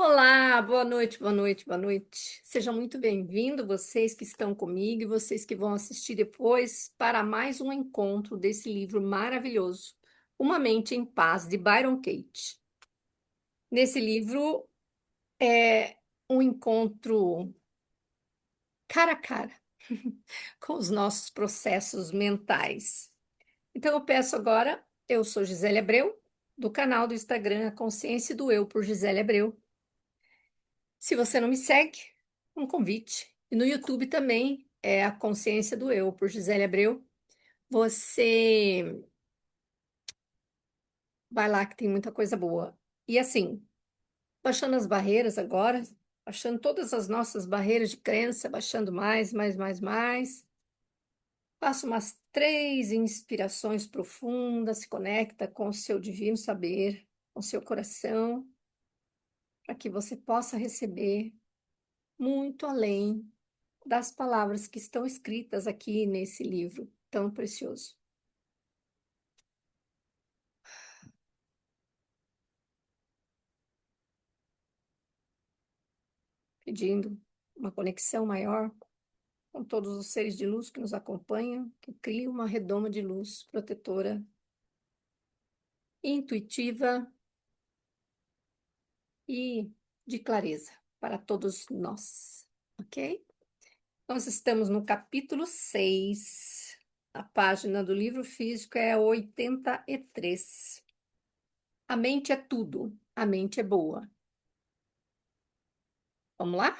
Olá, boa noite, boa noite, boa noite. Sejam muito bem-vindos, vocês que estão comigo e vocês que vão assistir depois, para mais um encontro desse livro maravilhoso, Uma Mente em Paz, de Byron Katie. Nesse livro é um encontro cara a cara com os nossos processos mentais. Então eu peço agora, eu sou Gisele Abreu, do canal do Instagram A Consciência do Eu por Gisele Abreu. Se você não me segue, um convite. E no YouTube também é A Consciência do Eu, por Gisele Abreu. Você vai lá que tem muita coisa boa. E assim, baixando as barreiras agora, baixando todas as nossas barreiras de crença, baixando mais. Faça umas 3 inspirações profundas, se conecta com o seu divino saber, com o seu coração, para que você possa receber muito além das palavras que estão escritas aqui nesse livro tão precioso. Pedindo uma conexão maior com todos os seres de luz que nos acompanham, que crie uma redoma de luz protetora, intuitiva e de clareza para todos nós, ok? Nós estamos no capítulo 6. A página do livro físico é 83. A mente é tudo, a mente é boa. Vamos lá?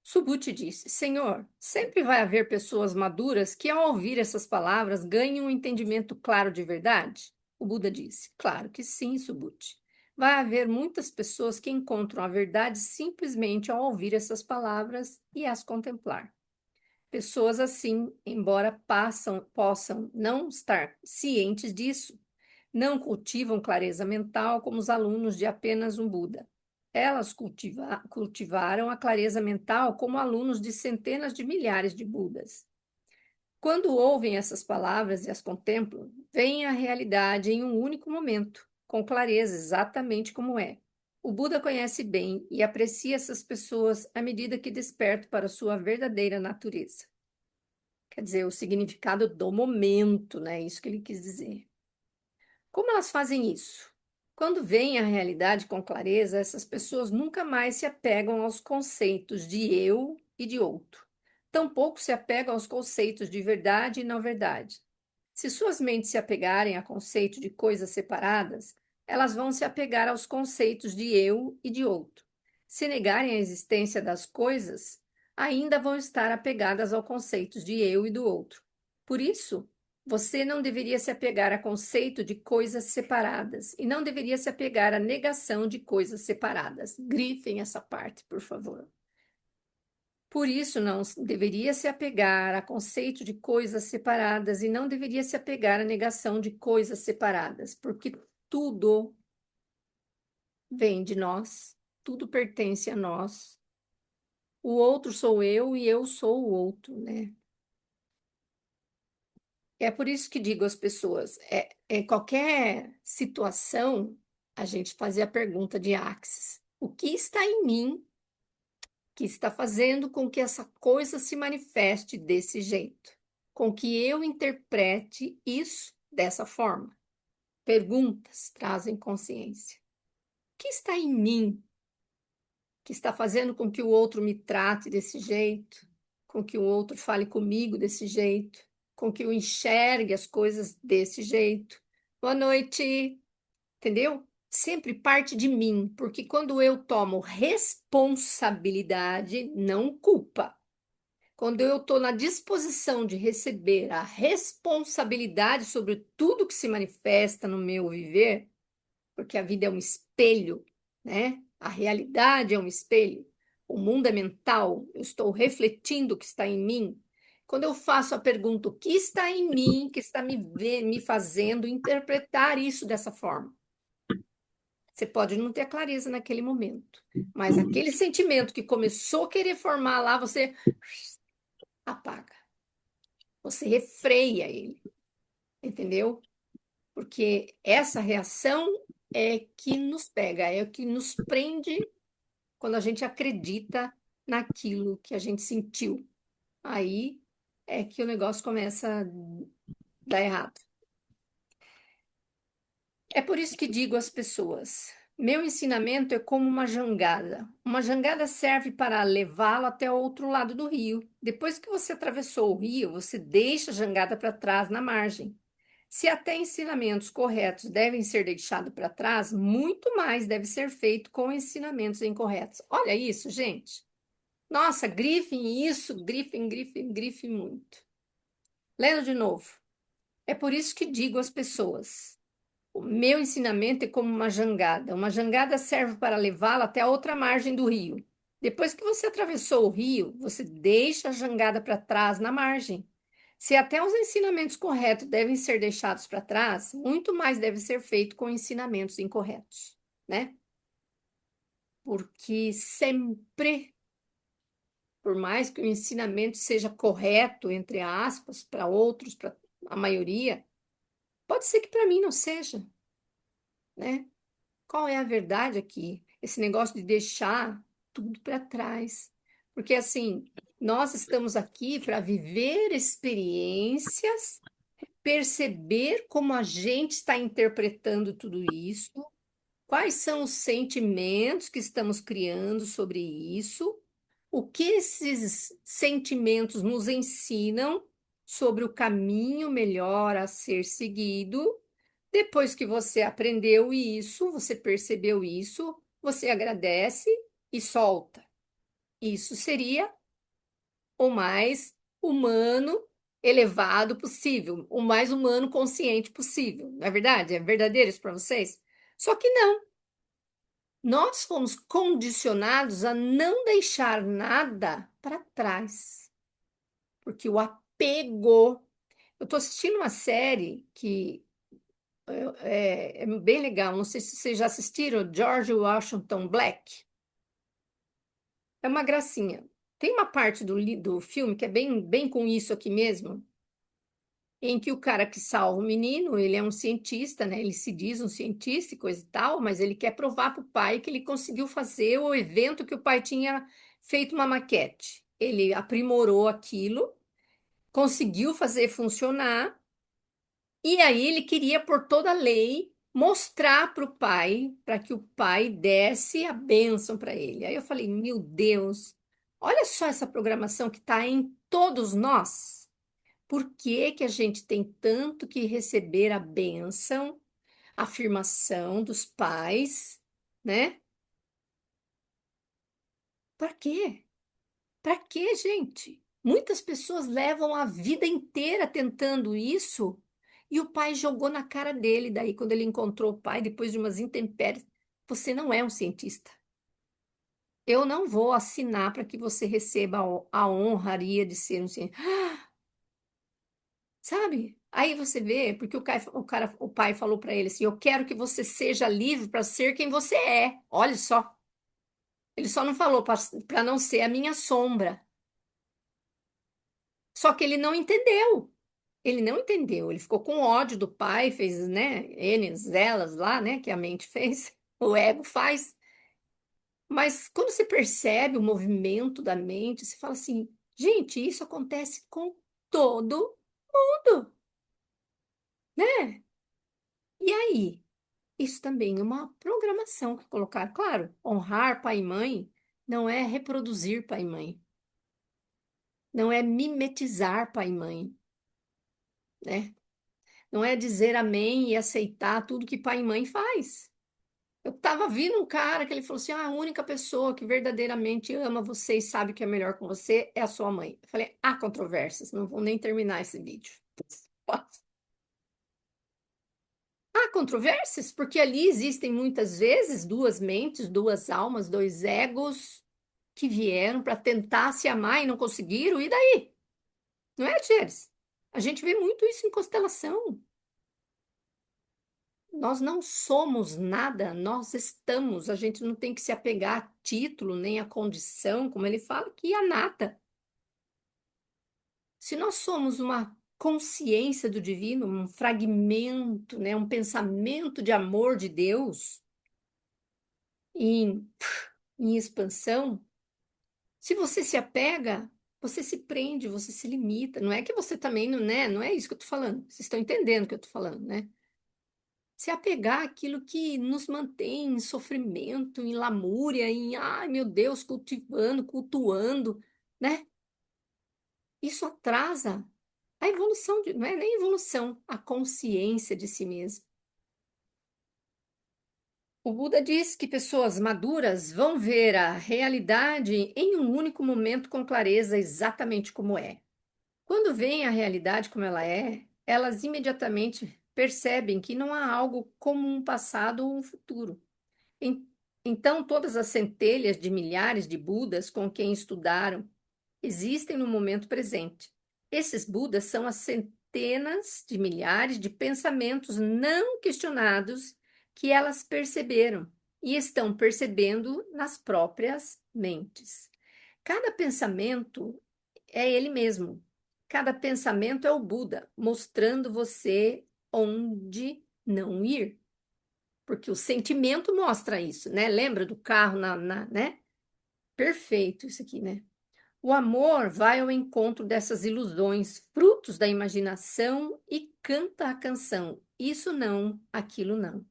Subhuti disse: Senhor, sempre vai haver pessoas maduras que, ao ouvir essas palavras, ganhem um entendimento claro de verdade? O Buda disse: Claro que sim, Subhuti. Vai haver muitas pessoas que encontram a verdade simplesmente ao ouvir essas palavras e as contemplar. Pessoas assim, embora possam não estar cientes disso, não cultivam clareza mental como os alunos de apenas um Buda. Elas cultivaram a clareza mental como alunos de centenas de milhares de Budas. Quando ouvem essas palavras e as contemplam, veem a realidade em um único momento, com clareza exatamente como é. O Buda conhece bem e aprecia essas pessoas à medida que despertam para sua verdadeira natureza. Quer dizer, o significado do momento, né? Isso que ele quis dizer. Como elas fazem isso? Quando veem a realidade com clareza, essas pessoas nunca mais se apegam aos conceitos de eu e de outro. Tampouco se apegam aos conceitos de verdade e não verdade. Se suas mentes se apegarem a conceito de coisas separadas, elas vão se apegar aos conceitos de eu e de outro. Se negarem a existência das coisas, ainda vão estar apegadas aos conceitos de eu e do outro. Por isso, você não deveria se apegar a conceito de coisas separadas e não deveria se apegar à negação de coisas separadas. Grifem essa parte, por favor. Por isso, não deveria se apegar a conceito de coisas separadas e não deveria se apegar à negação de coisas separadas, porque tudo vem de nós, tudo pertence a nós. O outro sou eu e eu sou o outro, né? É por isso que digo às pessoas, em qualquer situação, a gente fazer a pergunta de Axis. O que está em mim que está fazendo com que essa coisa se manifeste desse jeito? Com que eu interprete isso dessa forma? Perguntas trazem consciência. O que está em mim que está fazendo com que o outro me trate desse jeito? Com que o outro fale comigo desse jeito? Com que eu enxergue as coisas desse jeito? Boa noite, entendeu? Sempre parte de mim, porque quando eu tomo responsabilidade, não culpa. Quando eu estou na disposição de receber a responsabilidade sobre tudo que se manifesta no meu viver, porque a vida é um espelho, né? A realidade é um espelho. O mundo é mental, eu estou refletindo o que está em mim. Quando eu faço a pergunta, o que está em mim que está me fazendo interpretar isso dessa forma? Você pode não ter clareza naquele momento, mas aquele sentimento que começou a querer formar lá, você apaga, você refreia ele, entendeu? Porque essa reação é que nos pega, é o que nos prende quando a gente acredita naquilo que a gente sentiu. Aí é que o negócio começa a dar errado. É por isso que digo às pessoas: meu ensinamento é como uma jangada. Uma jangada serve para levá-lo até o outro lado do rio. Depois que você atravessou o rio, você deixa a jangada para trás na margem. Se até ensinamentos corretos devem ser deixados para trás, muito mais deve ser feito com ensinamentos incorretos. Olha isso, gente. Nossa, grifem isso, grifem, grifem, grifem muito. Lendo de novo. É por isso que digo às pessoas: o meu ensinamento é como uma jangada. Uma jangada serve para levá-la até a outra margem do rio. Depois que você atravessou o rio, você deixa a jangada para trás na margem. Se até os ensinamentos corretos devem ser deixados para trás, muito mais deve ser feito com ensinamentos incorretos, né? Porque sempre, por mais que o ensinamento seja correto, entre aspas, para outros, para a maioria, pode ser que para mim não seja, né? Qual é a verdade aqui? Esse negócio de deixar tudo para trás. Porque assim, nós estamos aqui para viver experiências, perceber como a gente está interpretando tudo isso, quais são os sentimentos que estamos criando sobre isso, o que esses sentimentos nos ensinam sobre o caminho melhor a ser seguido. Depois que você aprendeu isso, você percebeu isso, você agradece e solta. Isso seria o mais humano, elevado possível, o mais humano consciente possível. Não é verdade? É verdadeiro isso para vocês? Só que não. Nós fomos condicionados a não deixar nada para trás, porque o apego. Eu estou assistindo uma série que é bem legal. Não sei se vocês já assistiram, George Washington Black. É uma gracinha. Tem uma parte do filme que é bem com isso aqui mesmo, em que o cara que salva o menino, ele é um cientista, né? Ele se diz um cientista e coisa e tal, mas ele quer provar para o pai que ele conseguiu fazer o evento que o pai tinha feito uma maquete. Ele aprimorou aquilo, conseguiu fazer funcionar, e aí ele queria, por toda a lei, mostrar para o pai, para que o pai desse a bênção para ele. Aí eu falei, meu Deus, olha só essa programação que está em todos nós. Por que que a gente tem tanto que receber a bênção, a afirmação dos pais, né? Para quê? Para quê, gente? Muitas pessoas levam a vida inteira tentando isso e o pai jogou na cara dele. Daí, quando ele encontrou o pai, depois de umas intempéries, você não é um cientista. Eu não vou assinar para que você receba a honraria de ser um cientista. Sabe? Aí você vê, porque o pai falou para ele assim: eu quero que você seja livre para ser quem você é. Olha só. Ele só não falou para não ser a minha sombra. Só que ele não entendeu. Ele não entendeu, ele ficou com ódio do pai, fez, né, N's, elas lá, né, que a mente fez, o ego faz. Mas quando você percebe o movimento da mente, você fala assim, gente, isso acontece com todo mundo, né? E aí? Isso também é uma programação que colocar, claro, honrar pai e mãe não é reproduzir pai e mãe, não é mimetizar pai e mãe, né? Não é dizer amém e aceitar tudo que pai e mãe faz. Eu tava vindo um cara que ele falou assim: ah, a única pessoa que verdadeiramente ama você e sabe o que é melhor com você é a sua mãe. Eu falei: há controvérsias, não vou nem terminar esse vídeo. Há controvérsias, porque ali existem muitas vezes duas mentes, duas almas, dois egos que vieram para tentar se amar e não conseguiram, e daí? Não é, Gers? A gente vê muito isso em constelação. Nós não somos nada, nós estamos. A gente não tem que se apegar a título, nem a condição, como ele fala, que a nada. Se nós somos uma consciência do divino, um fragmento, né, um pensamento de amor de Deus, e em expansão, se você se apega, você se prende, você se limita. Não é que você também não, né? Não é isso que eu tô falando. Vocês estão entendendo o que eu tô falando, né? Se apegar àquilo que nos mantém em sofrimento, em lamúria, em, ai meu Deus, cultivando, cultuando, né? Isso atrasa a evolução, não é nem evolução, a consciência de si mesmo. O Buda diz que pessoas maduras vão ver a realidade em um único momento com clareza, exatamente como é. Quando veem a realidade como ela é, elas imediatamente percebem que não há algo como um passado ou um futuro. En- Então, todas as centelhas de milhares de Budas com quem estudaram existem no momento presente. Esses Budas são as centenas de milhares de pensamentos não questionados que elas perceberam e estão percebendo nas próprias mentes. Cada pensamento é ele mesmo. Cada pensamento é o Buda, mostrando você onde não ir. Porque o sentimento mostra isso, né? Lembra do carro né? Perfeito isso aqui, né? O amor vai ao encontro dessas ilusões, frutos da imaginação, e canta a canção. Isso não, aquilo não.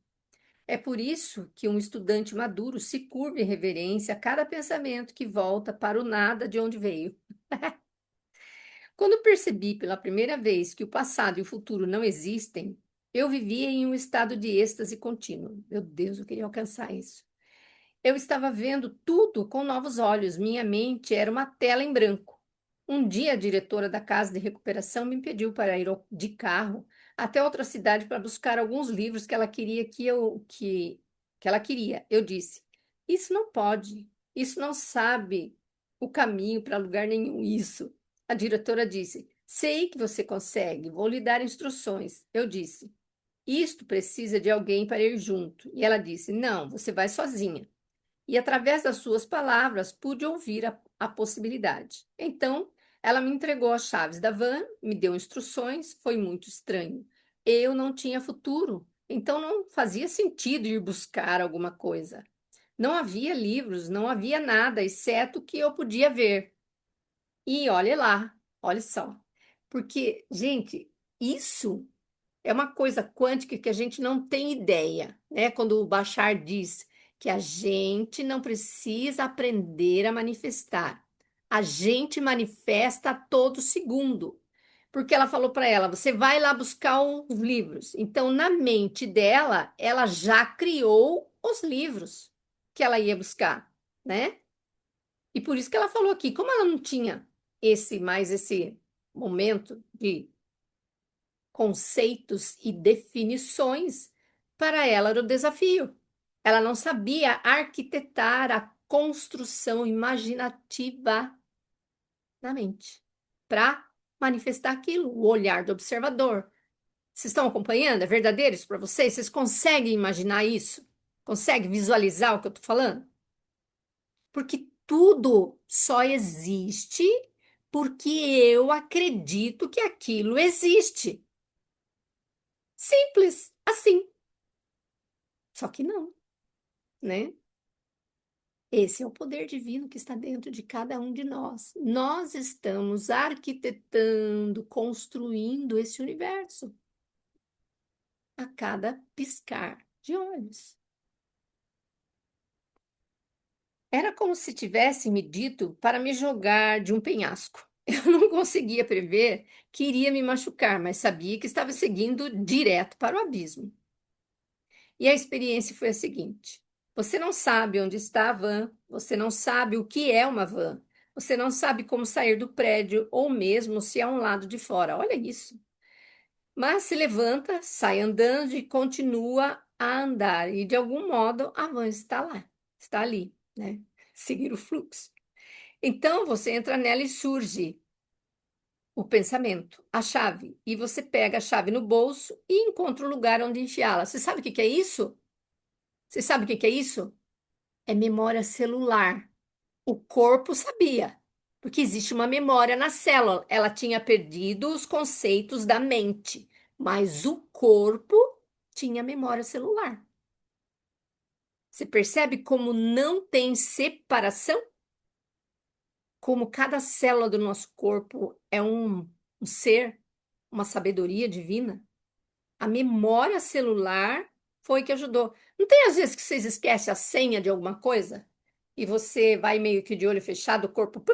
É por isso que um estudante maduro se curva em reverência a cada pensamento que volta para o nada de onde veio. Quando percebi pela primeira vez que o passado e o futuro não existem, eu vivia em um estado de êxtase contínuo. Meu Deus, eu queria alcançar isso. Eu estava vendo tudo com novos olhos, minha mente era uma tela em branco. Um dia, a diretora da casa de recuperação me pediu para ir de carro até outra cidade para buscar alguns livros que ela queria que ela queria. Eu disse: "Isso não pode. Isso não sabe o caminho para lugar nenhum isso." A diretora disse: "Sei que você consegue. Vou lhe dar instruções." Eu disse: "Isto precisa de alguém para ir junto." E ela disse: "Não, você vai sozinha." E através das suas palavras pude ouvir a possibilidade. Então, ela me entregou as chaves da van, me deu instruções, foi muito estranho. Eu não tinha futuro, então não fazia sentido ir buscar alguma coisa. Não havia livros, não havia nada, exceto o que eu podia ver. E olhe lá, olhe só. Porque, gente, isso é uma coisa quântica que a gente não tem ideia, né? Quando o Bashar diz que a gente não precisa aprender a manifestar, a gente manifesta a todo segundo. Porque ela falou para ela: você vai lá buscar os livros. Então, na mente dela, ela já criou os livros que ela ia buscar, né? E por isso que ela falou aqui, como ela não tinha esse momento de conceitos e definições, para ela era o desafio. Ela não sabia arquitetar a construção imaginativa na mente para manifestar aquilo, o olhar do observador. Vocês estão acompanhando? É verdadeiro isso para vocês? Vocês conseguem imaginar isso? Conseguem visualizar o que eu estou falando? Porque tudo só existe porque eu acredito que aquilo existe. Simples, assim. Só que não, né? Esse é o poder divino que está dentro de cada um de nós. Nós estamos arquitetando, construindo esse universo a cada piscar de olhos. Era como se tivessem me dito para me jogar de um penhasco. Eu não conseguia prever que iria me machucar, mas sabia que estava seguindo direto para o abismo. E a experiência foi a seguinte: você não sabe onde está a van, você não sabe o que é uma van, você não sabe como sair do prédio ou mesmo se é um lado de fora. Olha isso. Mas se levanta, sai andando e continua a andar. E de algum modo a van está lá, está ali, né? Seguir o fluxo. Então você entra nela e surge o pensamento, a chave. E você pega a chave no bolso e encontra o lugar onde enfiá-la. Você sabe o que que é isso? Você sabe o que que é isso? É memória celular. O corpo sabia, porque existe uma memória na célula. Ela tinha perdido os conceitos da mente, mas o corpo tinha memória celular. Você percebe como não tem separação? Como cada célula do nosso corpo é um ser, uma sabedoria divina? A memória celular foi que ajudou. Não tem às vezes que vocês esquecem a senha de alguma coisa? E você vai meio que de olho fechado, o corpo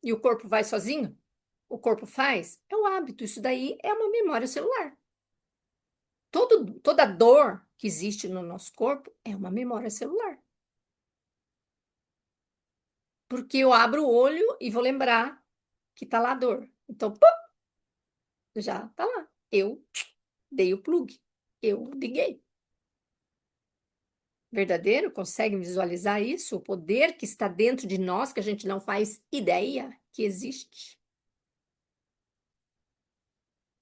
e o corpo vai sozinho? O corpo faz? É o hábito. Isso daí é uma memória celular. Toda dor que existe no nosso corpo é uma memória celular. Porque eu abro o olho e vou lembrar que tá lá a dor. Então, pum, já tá lá. Eu dei o plug. Eu liguei. Verdadeiro? Conseguem visualizar isso? O poder que está dentro de nós que a gente não faz ideia que existe.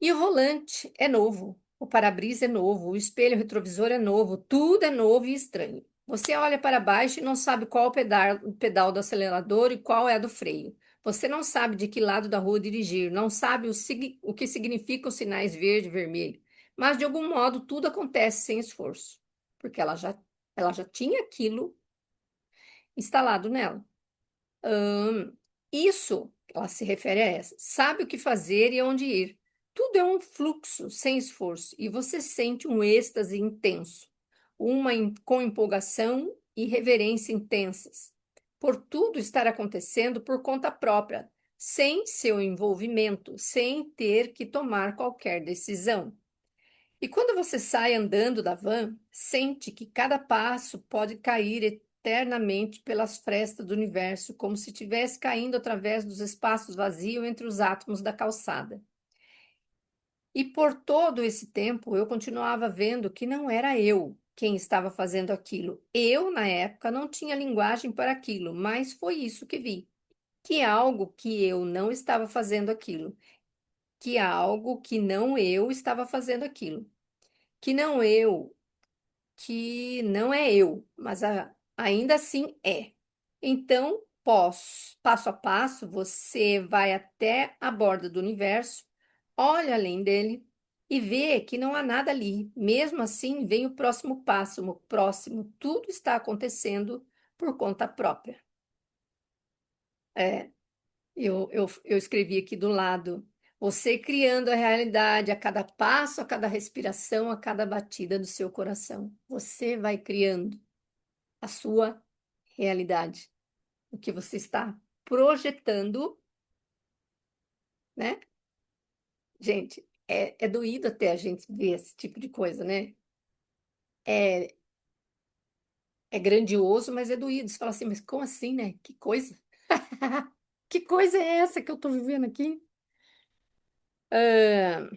E o volante é novo, o para-brisa é novo, o espelho retrovisor é novo, tudo é novo e estranho. Você olha para baixo e não sabe qual o pedal do acelerador e qual é a do freio. Você não sabe de que lado da rua dirigir, não sabe o que significam os sinais verde e vermelho. Mas de algum modo tudo acontece sem esforço, porque ela já tinha aquilo instalado nela. Isso, ela se refere a essa, sabe o que fazer e aonde ir. Tudo é um fluxo sem esforço e você sente um êxtase intenso, com empolgação e reverência intensas, por tudo estar acontecendo por conta própria, sem seu envolvimento, sem ter que tomar qualquer decisão. E quando você sai andando da van, sente que cada passo pode cair eternamente pelas frestas do universo, como se estivesse caindo através dos espaços vazios entre os átomos da calçada. E por todo esse tempo eu continuava vendo que não era eu quem estava fazendo aquilo. Eu, na época, não tinha linguagem para aquilo, mas foi isso que vi. Que algo que eu não estava fazendo aquilo, que algo que não eu estava fazendo aquilo, que não eu que não é eu, mas ainda assim é. Então, passo a passo, você vai até a borda do universo, olha além dele e vê que não há nada ali. Mesmo assim, vem o próximo, tudo está acontecendo por conta própria. É, eu escrevi aqui do lado. Você criando a realidade a cada passo, a cada respiração, a cada batida do seu coração. Você vai criando a sua realidade, o que você está projetando, né? Gente, é doído até a gente ver esse tipo de coisa, né? É, é grandioso, mas é doído. Você fala assim, mas como assim, né? Que coisa? Que coisa é essa que eu tô vivendo aqui? Ah,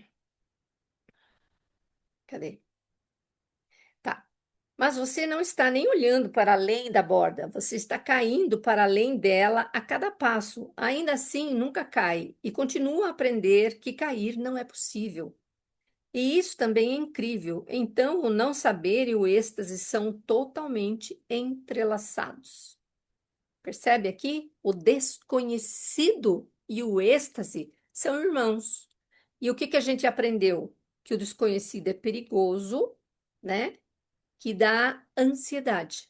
cadê? Tá. Mas você não está nem olhando para além da borda, você está caindo para além dela a cada passo. Ainda assim, nunca cai e continua a aprender que cair não é possível. E isso também é incrível. Então, o não saber e o êxtase são totalmente entrelaçados. Percebe aqui? O desconhecido e o êxtase são irmãos. E o que que a gente aprendeu? Que o desconhecido é perigoso, né? Que dá ansiedade,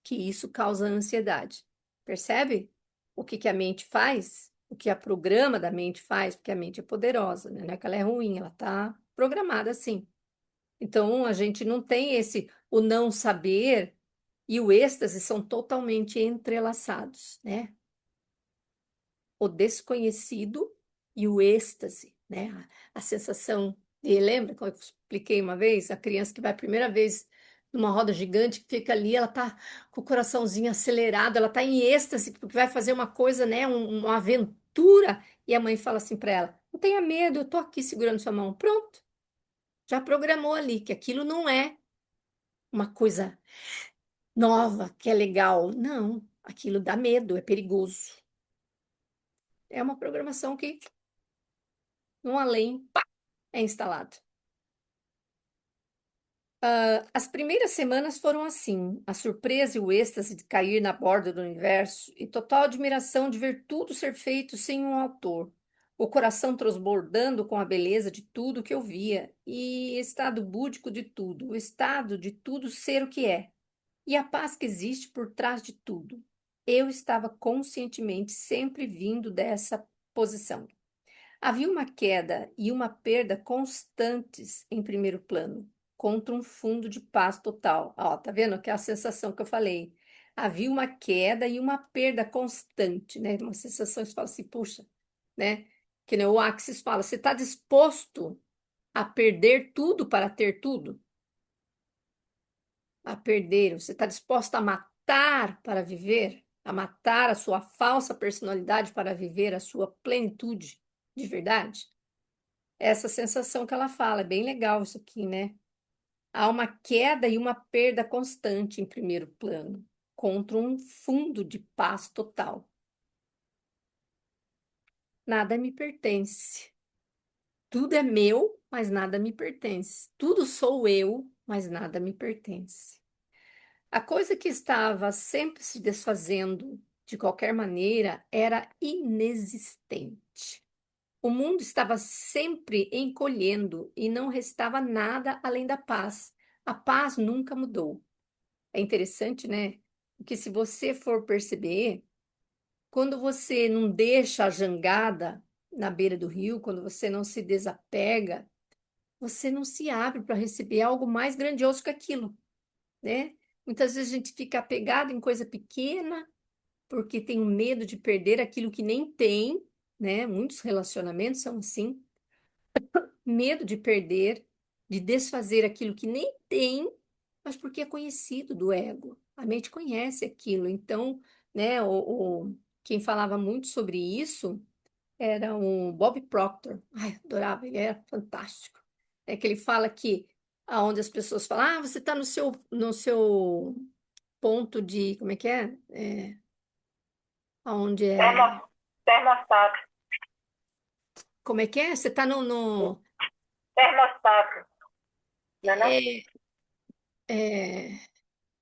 que isso causa ansiedade. Percebe? O que que a mente faz? O que a programa da mente faz? Porque a mente é poderosa, né? Não é que ela é ruim, ela está programada assim. Então, a gente não tem o não saber e o êxtase são totalmente entrelaçados, né? O desconhecido e o êxtase, né? A sensação. E lembra como eu expliquei uma vez? A criança que vai a primeira vez numa roda gigante, que fica ali, ela tá com o coraçãozinho acelerado, ela tá em êxtase, porque vai fazer uma coisa, né? Uma aventura. E a mãe fala assim para ela: não tenha medo, eu tô aqui segurando sua mão. Pronto, já programou ali que aquilo não é uma coisa nova, que é legal. Não, aquilo dá medo, é perigoso. É uma programação que no além, pá, é instalado. As primeiras semanas foram assim, a surpresa e o êxtase de cair na borda do universo e total admiração de ver tudo ser feito sem um autor. o coração transbordando com a beleza de tudo que eu via, e estado búdico de tudo, o estado de tudo ser o que é, e a paz que existe por trás de tudo. Eu estava conscientemente sempre vindo dessa posição. Havia uma queda e uma perda constantes em primeiro plano, contra um fundo de paz total. Ó, tá vendo? Que é a sensação que eu falei. Havia uma queda e uma perda constante, né? Uma sensação que você fala assim, puxa, né? Que nem o Axis fala, você está disposto a perder tudo para ter tudo? A perder, você está disposto a matar para viver? A matar a sua falsa personalidade para viver a sua plenitude de verdade? Essa sensação que ela fala, é bem legal isso aqui, né? Há uma queda e uma perda constante em primeiro plano, contra um fundo de paz total. Nada me pertence. Tudo é meu, mas nada me pertence. Tudo sou eu, mas nada me pertence. A coisa que estava sempre se desfazendo de qualquer maneira era inexistente. O mundo estava sempre encolhendo e não restava nada além da paz. A paz nunca mudou. É interessante, né? Porque se você for perceber, quando você não deixa a jangada na beira do rio, quando você não se desapega, você não se abre para receber algo mais grandioso que aquilo, né? Muitas vezes a gente fica apegado em coisa pequena, porque tem um medo de perder aquilo que nem tem, né? Muitos relacionamentos são assim. Medo de perder, de desfazer aquilo que nem tem, mas porque é conhecido do ego. A mente conhece aquilo. Então, né, quem falava muito sobre isso era o Bob Proctor. Ai, adorava, ele era fantástico. É que ele fala que aonde as pessoas falam, ah, você está no seu ponto de, como é que é? Aonde é, Termostato. como é que é? Você está Termostato, não é não? é, é,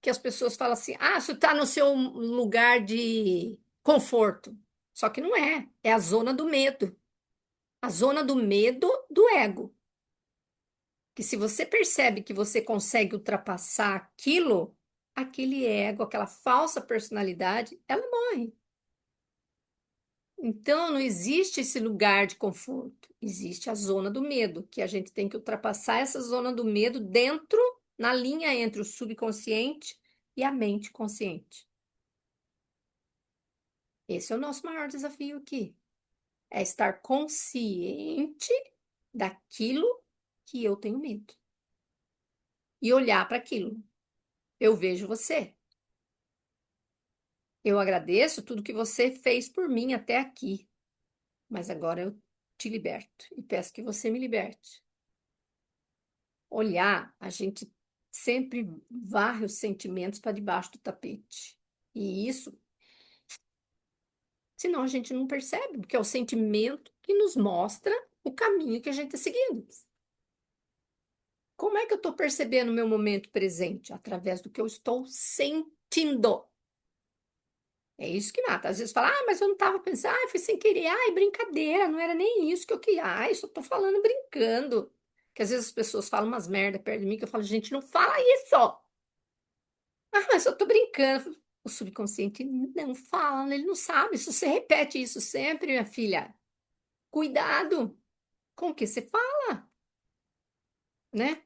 que as pessoas falam assim: ah, você está no seu lugar de conforto. Só que não é, é a zona do medo. A zona do medo do ego. Que se você percebe que você consegue ultrapassar aquilo, aquele ego, aquela falsa personalidade, ela morre. Então não existe esse lugar de conforto, existe a zona do medo, que a gente tem que ultrapassar essa zona do medo dentro, na linha entre o subconsciente e a mente consciente. Esse é o nosso maior desafio aqui. É estar consciente daquilo que eu tenho medo e olhar para aquilo. Eu vejo você. Eu agradeço tudo que você fez por mim até aqui, mas agora eu te liberto e peço que você me liberte. Olhar, a gente sempre varre os sentimentos para debaixo do tapete. E isso, senão a gente não percebe, porque é o sentimento que nos mostra o caminho que a gente está seguindo. Como é que eu estou percebendo o meu momento presente? Através do que eu estou sentindo. É isso que mata. Às vezes fala, ah, mas eu não estava pensando, ah, foi sem querer, ai, brincadeira, não era nem isso que eu queria, ai, só estou falando brincando. Que às vezes as pessoas falam umas merda perto de mim que eu falo, gente, não fala isso. Ah, mas eu estou brincando. O subconsciente não fala, ele não sabe. Se você repete isso sempre, minha filha, cuidado com o que você fala, né?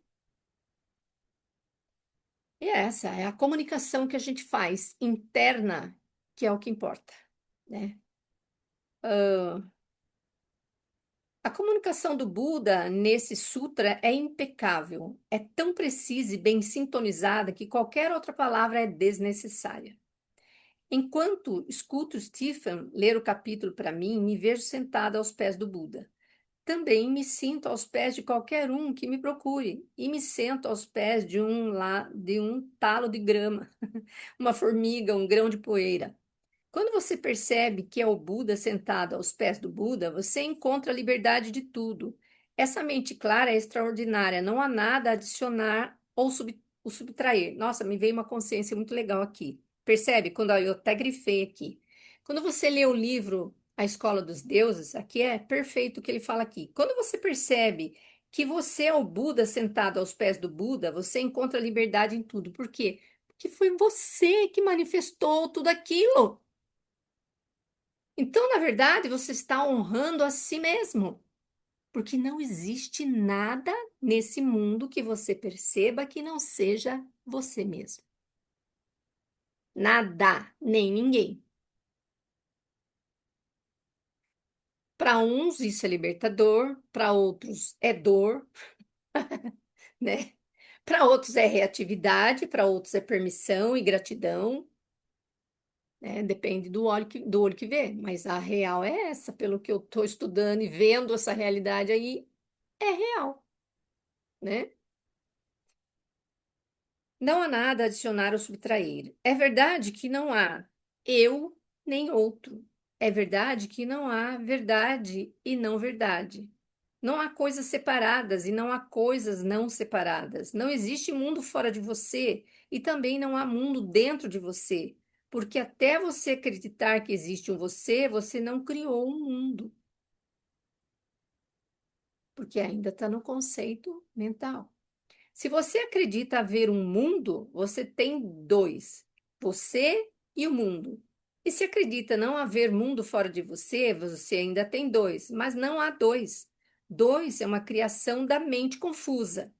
E essa é a comunicação que a gente faz interna, que é o que importa, né? Ah, a comunicação do Buda nesse sutra é impecável, é tão precisa e bem sintonizada que qualquer outra palavra é desnecessária. Enquanto escuto Stephen ler o capítulo para mim, me vejo sentada aos pés do Buda. Também me sinto aos pés de qualquer um que me procure e me sento aos pés de um talo de grama, uma formiga, um grão de poeira. Quando você percebe que é o Buda sentado aos pés do Buda, você encontra a liberdade de tudo. Essa mente clara é extraordinária, não há nada a adicionar ou o subtrair. Nossa, me veio uma consciência muito legal aqui. Percebe? Quando eu até grifei aqui. Quando você lê o livro A escola dos deuses, aqui é perfeito o que ele fala aqui. Quando você percebe que você é o Buda sentado aos pés do Buda, você encontra liberdade em tudo. Por quê? Porque foi você que manifestou tudo aquilo. Então, na verdade, você está honrando a si mesmo. Porque não existe nada nesse mundo que você perceba que não seja você mesmo. Nada, nem ninguém. Para uns isso é libertador, para outros é dor, né? Para outros é reatividade, para outros é permissão e gratidão, né? Depende do olho que vê. Mas a real é essa, pelo que eu estou estudando e vendo essa realidade aí, é real, né? Não há nada a adicionar ou subtrair. É verdade que não há eu nem outro. É verdade que não há verdade e não verdade. Não há coisas separadas e não há coisas não separadas. Não existe mundo fora de você e também não há mundo dentro de você. Porque até você acreditar que existe um você, você não criou um mundo. Porque ainda está no conceito mental. Se você acredita haver um mundo, você tem dois: você e o mundo. E se acredita não haver mundo fora de você, você ainda tem dois, mas não há dois. Dois é uma criação da mente confusa.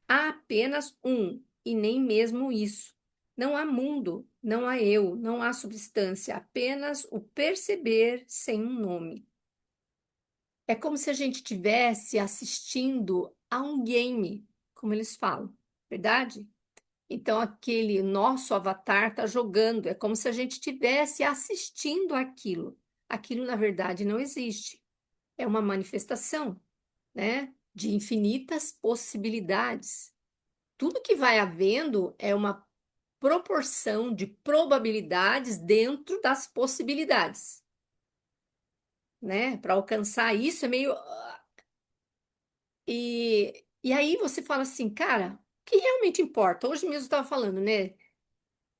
Há apenas um, e nem mesmo isso. Não há mundo, não há eu, não há substância, apenas o perceber sem um nome. É como se a gente estivesse assistindo a um game, como eles falam, verdade? Então, aquele nosso avatar está jogando, é como se a gente estivesse assistindo aquilo. Aquilo, na verdade, não existe. É uma manifestação, né, de infinitas possibilidades. Tudo que vai havendo é uma proporção de probabilidades dentro das possibilidades, né? Para alcançar isso é meio. E aí você fala assim, cara, o que realmente importa? Hoje mesmo eu estava falando, né?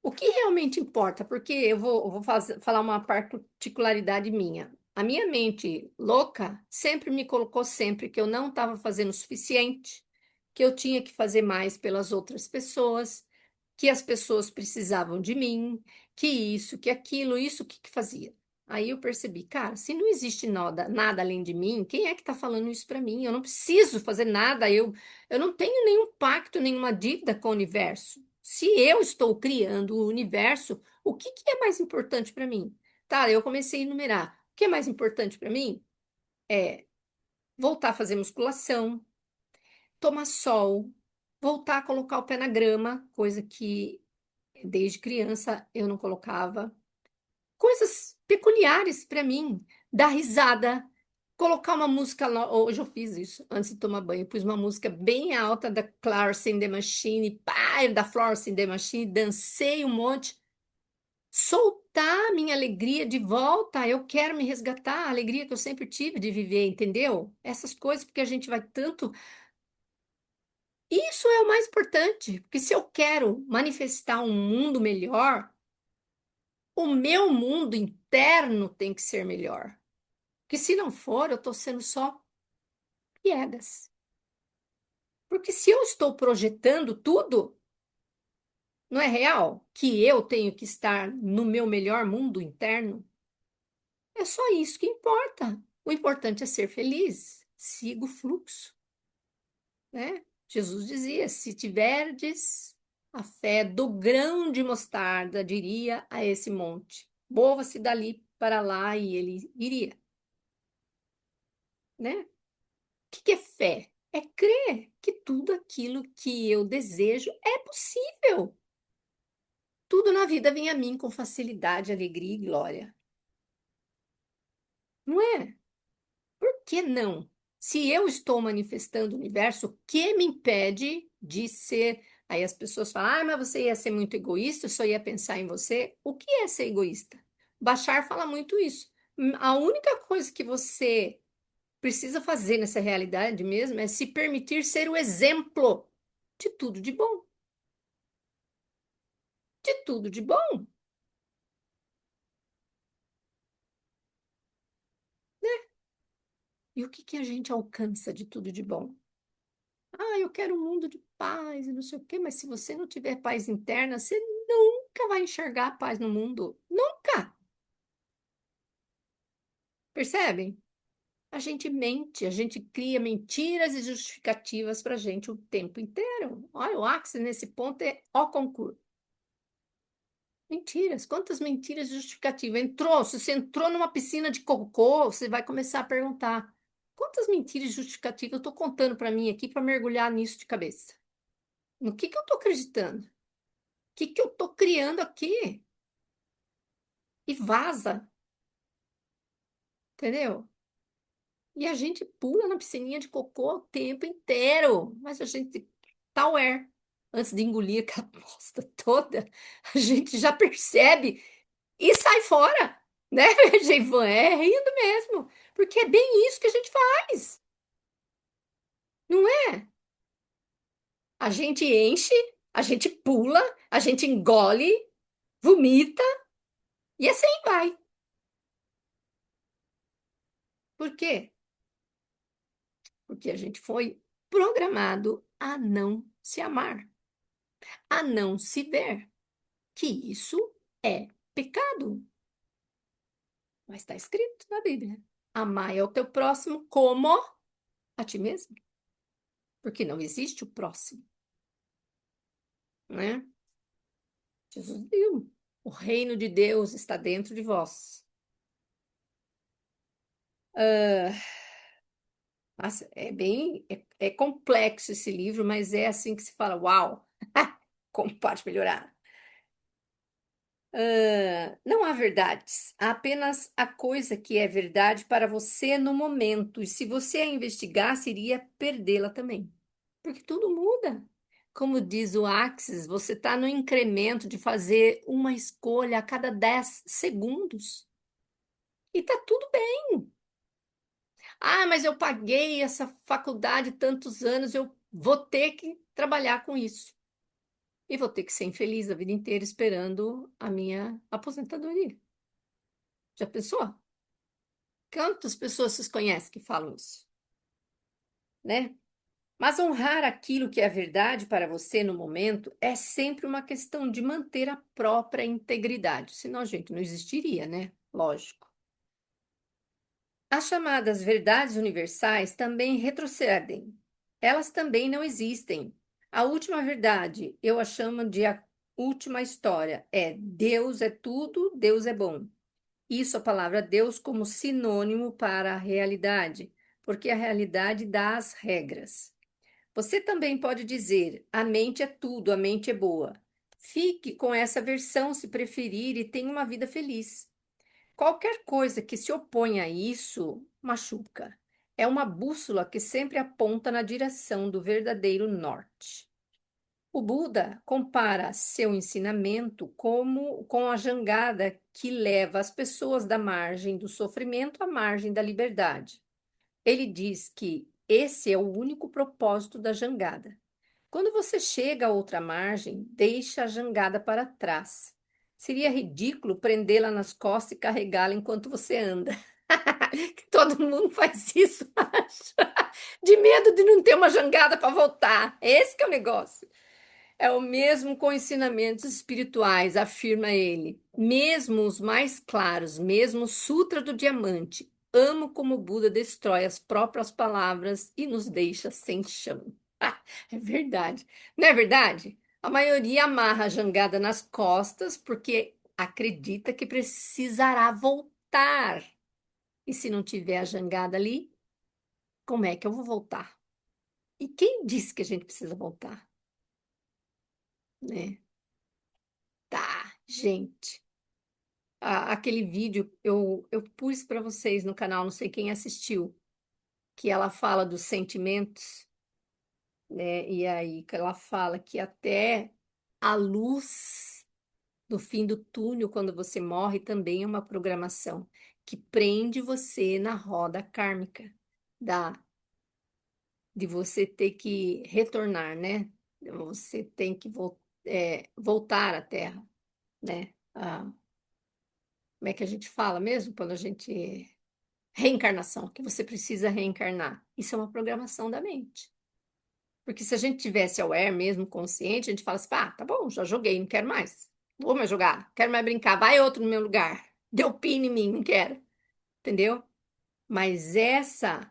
O que realmente importa? Porque falar uma particularidade minha. A minha mente louca sempre me colocou sempre que eu não estava fazendo o suficiente, que eu tinha que fazer mais pelas outras pessoas, que as pessoas precisavam de mim, que isso, que aquilo, isso, o que que fazia? Aí eu percebi, cara, se não existe nada além de mim, quem é que está falando isso para mim? Eu não preciso fazer nada, eu não tenho nenhum pacto, nenhuma dívida com o universo. Se eu estou criando o universo, o que que é mais importante para mim? Tá, eu comecei a enumerar. O que é mais importante para mim é voltar a fazer musculação, tomar sol, voltar a colocar o pé na grama, coisa que desde criança eu não colocava. Coisas peculiares para mim, dar risada, colocar uma música. Hoje eu fiz isso antes de tomar banho, pus uma música bem alta da Florence and the Machine, pá, da Florence and the Machine, dancei um monte. Soltar minha alegria de volta, eu quero me resgatar, a alegria que eu sempre tive de viver, entendeu? Essas coisas, porque a gente vai tanto. Isso é o mais importante, porque se eu quero manifestar um mundo melhor, o meu mundo interno tem que ser melhor. Porque se não for, eu estou sendo só piegas. Porque se eu estou projetando tudo, não é real que eu tenho que estar no meu melhor mundo interno? É só isso que importa. O importante é ser feliz. Siga o fluxo, né? Jesus dizia: se tiverdes a fé do grão de mostarda, diria a esse monte, mova-se dali para lá e ele iria, né? O que que é fé? É crer que tudo aquilo que eu desejo é possível. Tudo na vida vem a mim com facilidade, alegria e glória. Não é? Por que não? Se eu estou manifestando o universo, o que me impede de ser? Aí as pessoas falam, ah, mas você ia ser muito egoísta, só ia pensar em você. O que é ser egoísta? Bashar fala muito isso. A única coisa que você precisa fazer nessa realidade mesmo é se permitir ser o exemplo de tudo de bom, de tudo de bom. E o que que a gente alcança de tudo de bom? Ah, eu quero um mundo de paz e não sei o quê, mas se você não tiver paz interna, você nunca vai enxergar a paz no mundo. Nunca! Percebem? A gente mente, a gente cria mentiras e justificativas para a gente o tempo inteiro. Olha, o Axis nesse ponto é ó concurso. Mentiras, quantas mentiras justificativas? Se você entrou numa piscina de cocô, você vai começar a perguntar: quantas mentiras justificativas eu estou contando para mim aqui para mergulhar nisso de cabeça? No que eu estou acreditando? O que eu estou criando aqui? E vaza, entendeu? E a gente pula na piscininha de cocô o tempo inteiro, mas a gente tá aware. Antes de engolir aquela bosta toda, a gente já percebe e sai fora, né, Geivan? É rindo mesmo, porque é bem isso que a gente faz, não é? A gente enche, a gente pula, a gente engole, vomita e assim vai. Por quê? Porque a gente foi programado a não se amar, a não se ver, que isso é pecado. Mas está escrito na Bíblia: amai ao teu próximo como a ti mesmo, porque não existe o próximo, né? Jesus viu. O reino de Deus está dentro de vós. Ah, nossa, é complexo esse livro, mas é assim que se fala, uau, como pode melhorar? Não há verdades, há apenas a coisa que é verdade para você no momento, e se você a investigasse, iria perdê-la também, porque tudo muda. Como diz o Axis, você está no incremento de fazer uma escolha a cada 10 segundos, e tá tudo bem. Ah, mas eu paguei essa faculdade tantos anos, eu vou ter que trabalhar com isso. E vou ter que ser infeliz a vida inteira esperando a minha aposentadoria. Já pensou? Quantas pessoas vocês conhecem que falam isso, né? Mas honrar aquilo que é verdade para você no momento é sempre uma questão de manter a própria integridade. Senão a gente não existiria, né? Lógico. As chamadas verdades universais também retrocedem. Elas também não existem. A última verdade, eu a chamo de a última história, é Deus é tudo, Deus é bom. Isso, a palavra Deus, como sinônimo para a realidade, porque a realidade dá as regras. Você também pode dizer: a mente é tudo, a mente é boa. Fique com essa versão se preferir e tenha uma vida feliz. Qualquer coisa que se opõe a isso machuca. É uma bússola que sempre aponta na direção do verdadeiro norte. O Buda compara seu ensinamento como com a jangada que leva as pessoas da margem do sofrimento à margem da liberdade. Ele diz que esse é o único propósito da jangada. Quando você chega a outra margem, deixa a jangada para trás. Seria ridículo prendê-la nas costas e carregá-la enquanto você anda. Que todo mundo faz isso, acho. De medo de não ter uma jangada para voltar. Esse que é o negócio. É o mesmo com ensinamentos espirituais, afirma ele. Mesmo os mais claros, mesmo o Sutra do Diamante. Amo como o Buda destrói as próprias palavras e nos deixa sem chão. É verdade. Não é verdade? A maioria amarra a jangada nas costas porque acredita que precisará voltar. E se não tiver a jangada ali, como é que eu vou voltar? E quem disse que a gente precisa voltar, né? Tá, gente. Aquele vídeo eu pus para vocês no canal, não sei quem assistiu, que ela fala dos sentimentos, né? E aí que ela fala que até a luz do fim do túnel, quando você morre, também é uma programação que prende você na roda kármica da de você ter que retornar, né? Você tem que voltar à Terra, né? Como é que a gente fala mesmo quando a gente Reencarnação, que você precisa reencarnar. Isso é uma programação da mente. Porque se a gente tivesse aware mesmo, consciente, a gente fala assim, ah, tá bom, já joguei, não quero mais. Não vou mais jogar, não quero mais brincar, vai outro no meu lugar. Deu pin em mim, não quero. Entendeu? Mas essa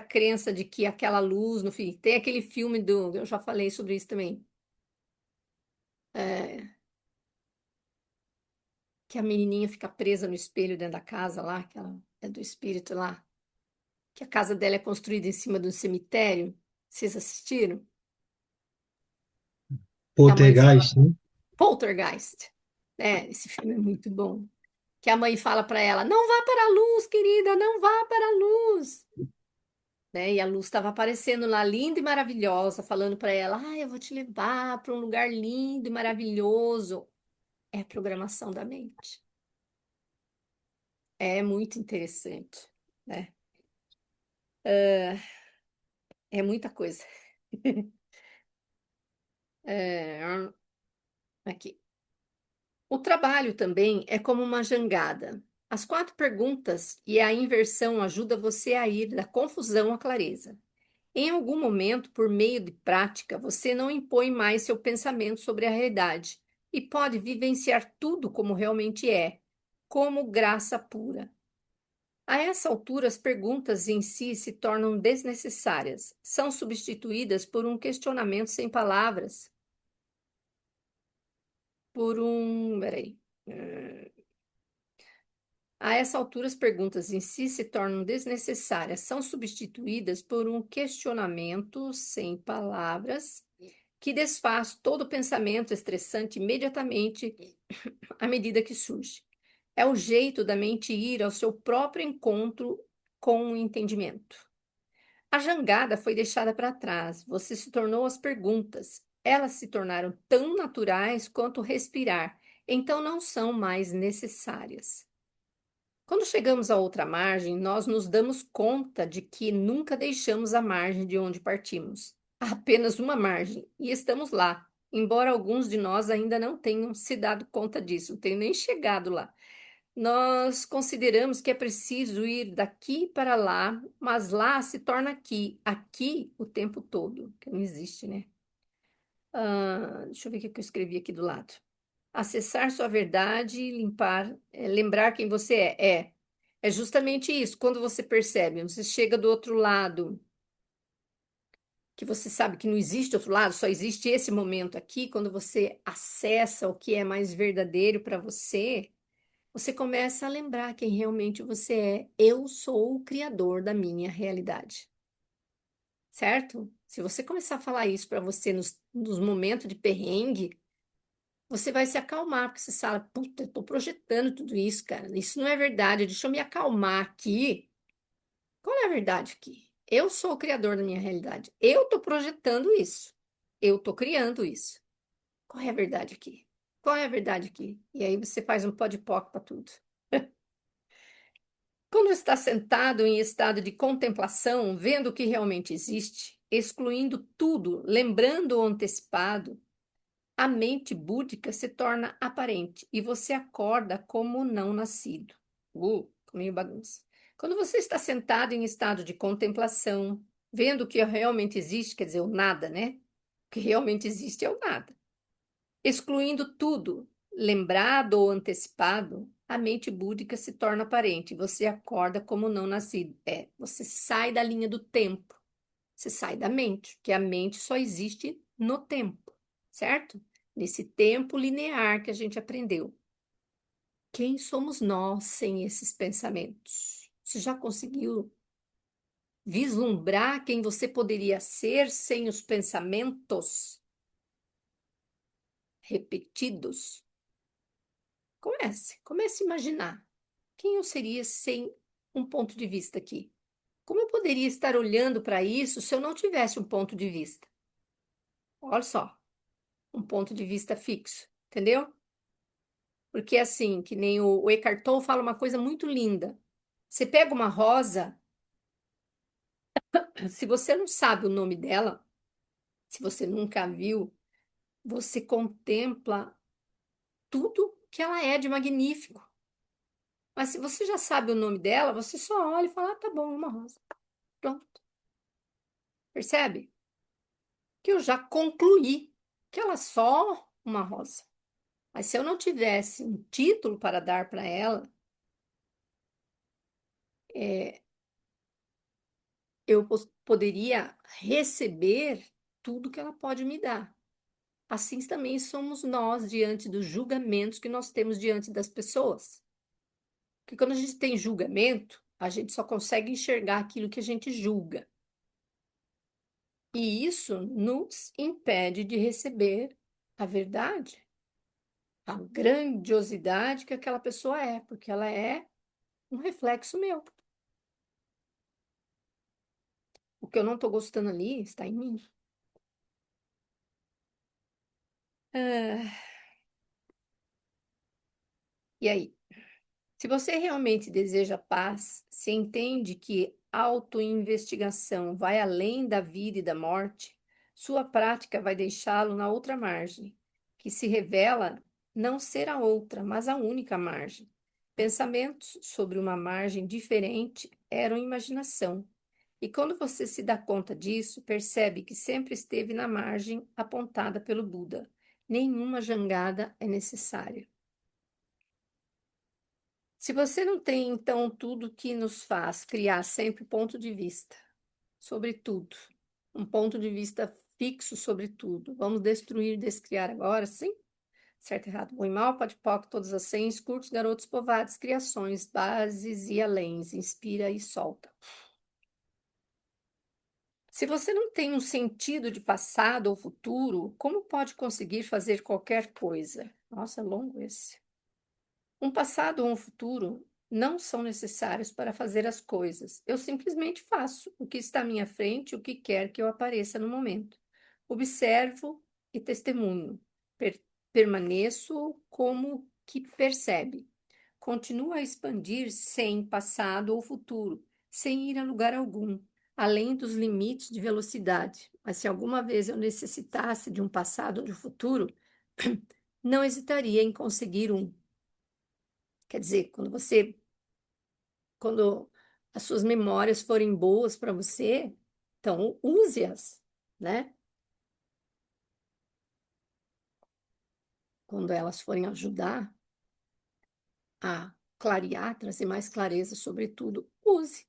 crença de que aquela luz no fim, tem aquele filme eu já falei sobre isso também, é, que a menininha fica presa no espelho dentro da casa lá, que ela é do espírito lá, que a casa dela é construída em cima de um cemitério. Vocês assistiram? Que a mãe fala, Poltergeist, né? Poltergeist. É, esse filme é muito bom. Que a mãe fala para ela, não vá para a luz, querida, não vá para a luz. Né? E a luz estava aparecendo lá, linda e maravilhosa, falando para ela, ah, eu vou te levar para um lugar lindo e maravilhoso. É a programação da mente. É muito interessante, né? É muita coisa. É, aqui. O trabalho também é como uma jangada. As quatro perguntas e a inversão ajuda você a ir da confusão à clareza. Em algum momento, por meio de prática, você não impõe mais seu pensamento sobre a realidade e pode vivenciar tudo como realmente é, como graça pura. A essa altura, as perguntas em si se tornam desnecessárias, são substituídas por um questionamento sem palavras, por um. Peraí. A essa altura, as perguntas em si se tornam desnecessárias, são substituídas por um questionamento sem palavras que desfaz todo pensamento estressante imediatamente à medida que surge. É o jeito da mente ir ao seu próprio encontro com o entendimento. A jangada foi deixada para trás, você se tornou as perguntas. Elas se tornaram tão naturais quanto respirar, então não são mais necessárias. Quando chegamos à outra margem, nós nos damos conta de que nunca deixamos a margem de onde partimos. Há apenas uma margem e estamos lá, embora alguns de nós ainda não tenham se dado conta disso, não tenham nem chegado lá. Nós consideramos que é preciso ir daqui para lá, mas lá se torna aqui, aqui o tempo todo, que não existe, né? Deixa eu ver o que eu escrevi aqui do lado. Acessar sua verdade, limpar, lembrar quem você é. É justamente isso. Quando você percebe, você chega do outro lado, que você sabe que não existe outro lado, só existe esse momento aqui. Quando você acessa o que é mais verdadeiro para você, você começa a lembrar quem realmente você é. Eu sou o criador da minha realidade, certo? Se você começar a falar isso para você nos momentos de perrengue, você vai se acalmar, porque você fala, puta, eu tô projetando tudo isso, cara. Isso não é verdade. Deixa eu me acalmar aqui. Qual é a verdade aqui? Eu sou o criador da minha realidade. Eu tô projetando isso. Eu tô criando isso. Qual é a verdade aqui? Qual é a verdade aqui? E aí você faz um pode-poc para tudo. Quando está sentado em estado de contemplação, vendo o que realmente existe, excluindo tudo, lembrando o antecipado, a mente búdica se torna aparente e você acorda como não nascido. Meio bagunça. Quando você está sentado em estado de contemplação, vendo o que realmente existe, quer dizer, o nada, né? O que realmente existe é o nada. Excluindo tudo, lembrado ou antecipado, a mente búdica se torna aparente e você acorda como não nascido. Você sai da linha do tempo, você sai da mente, porque a mente só existe no tempo, certo? Nesse tempo linear que a gente aprendeu. Quem somos nós sem esses pensamentos? Você já conseguiu vislumbrar quem você poderia ser sem os pensamentos repetidos? Comece a imaginar. Quem eu seria sem um ponto de vista aqui? Como eu poderia estar olhando para isso se eu não tivesse um ponto de vista? Olha só, um ponto de vista fixo, entendeu? Porque assim, que nem o Eckhart Tolle fala uma coisa muito linda. Você pega uma rosa, se você não sabe o nome dela, se você nunca viu, você contempla tudo que ela é de magnífico. Mas se você já sabe o nome dela, você só olha e fala, ah, tá bom, uma rosa. Pronto. Percebe? Que eu já concluí que ela é só uma rosa. Mas se eu não tivesse um título para dar para ela, é, eu poderia receber tudo que ela pode me dar. Assim também somos nós diante dos julgamentos que nós temos diante das pessoas. Porque quando a gente tem julgamento, a gente só consegue enxergar aquilo que a gente julga. E isso nos impede de receber a verdade, a grandiosidade que aquela pessoa é, porque ela é um reflexo meu. O que eu não estou gostando ali está em mim. Ah, e aí? Se você realmente deseja paz, se entende que autoinvestigação vai além da vida e da morte, sua prática vai deixá-lo na outra margem, que se revela não ser a outra, mas a única margem. Pensamentos sobre uma margem diferente eram imaginação. E quando você se dá conta disso, percebe que sempre esteve na margem apontada pelo Buda. Nenhuma jangada é necessária. Se você não tem, então, tudo que nos faz criar sempre ponto de vista sobre tudo, um ponto de vista fixo sobre tudo, vamos destruir, descriar agora, sim? Certo, errado, bom e mal, pode poc, todas as 100, curtos, garotos, povoados, criações, bases e aléns, inspira e solta. Se você não tem um sentido de passado ou futuro, como pode conseguir fazer qualquer coisa? Nossa, é longo esse. Um passado ou um futuro não são necessários para fazer as coisas. Eu simplesmente faço o que está à minha frente, o que quer que eu apareça no momento. Observo e testemunho. Permaneço como que percebe. Continua a expandir sem passado ou futuro, sem ir a lugar algum, além dos limites de velocidade. Mas se alguma vez eu necessitasse de um passado ou de um futuro, não hesitaria em conseguir um. Quer dizer, quando as suas memórias forem boas para você, então use-as, né? Quando elas forem ajudar a clarear, trazer mais clareza sobre tudo, use.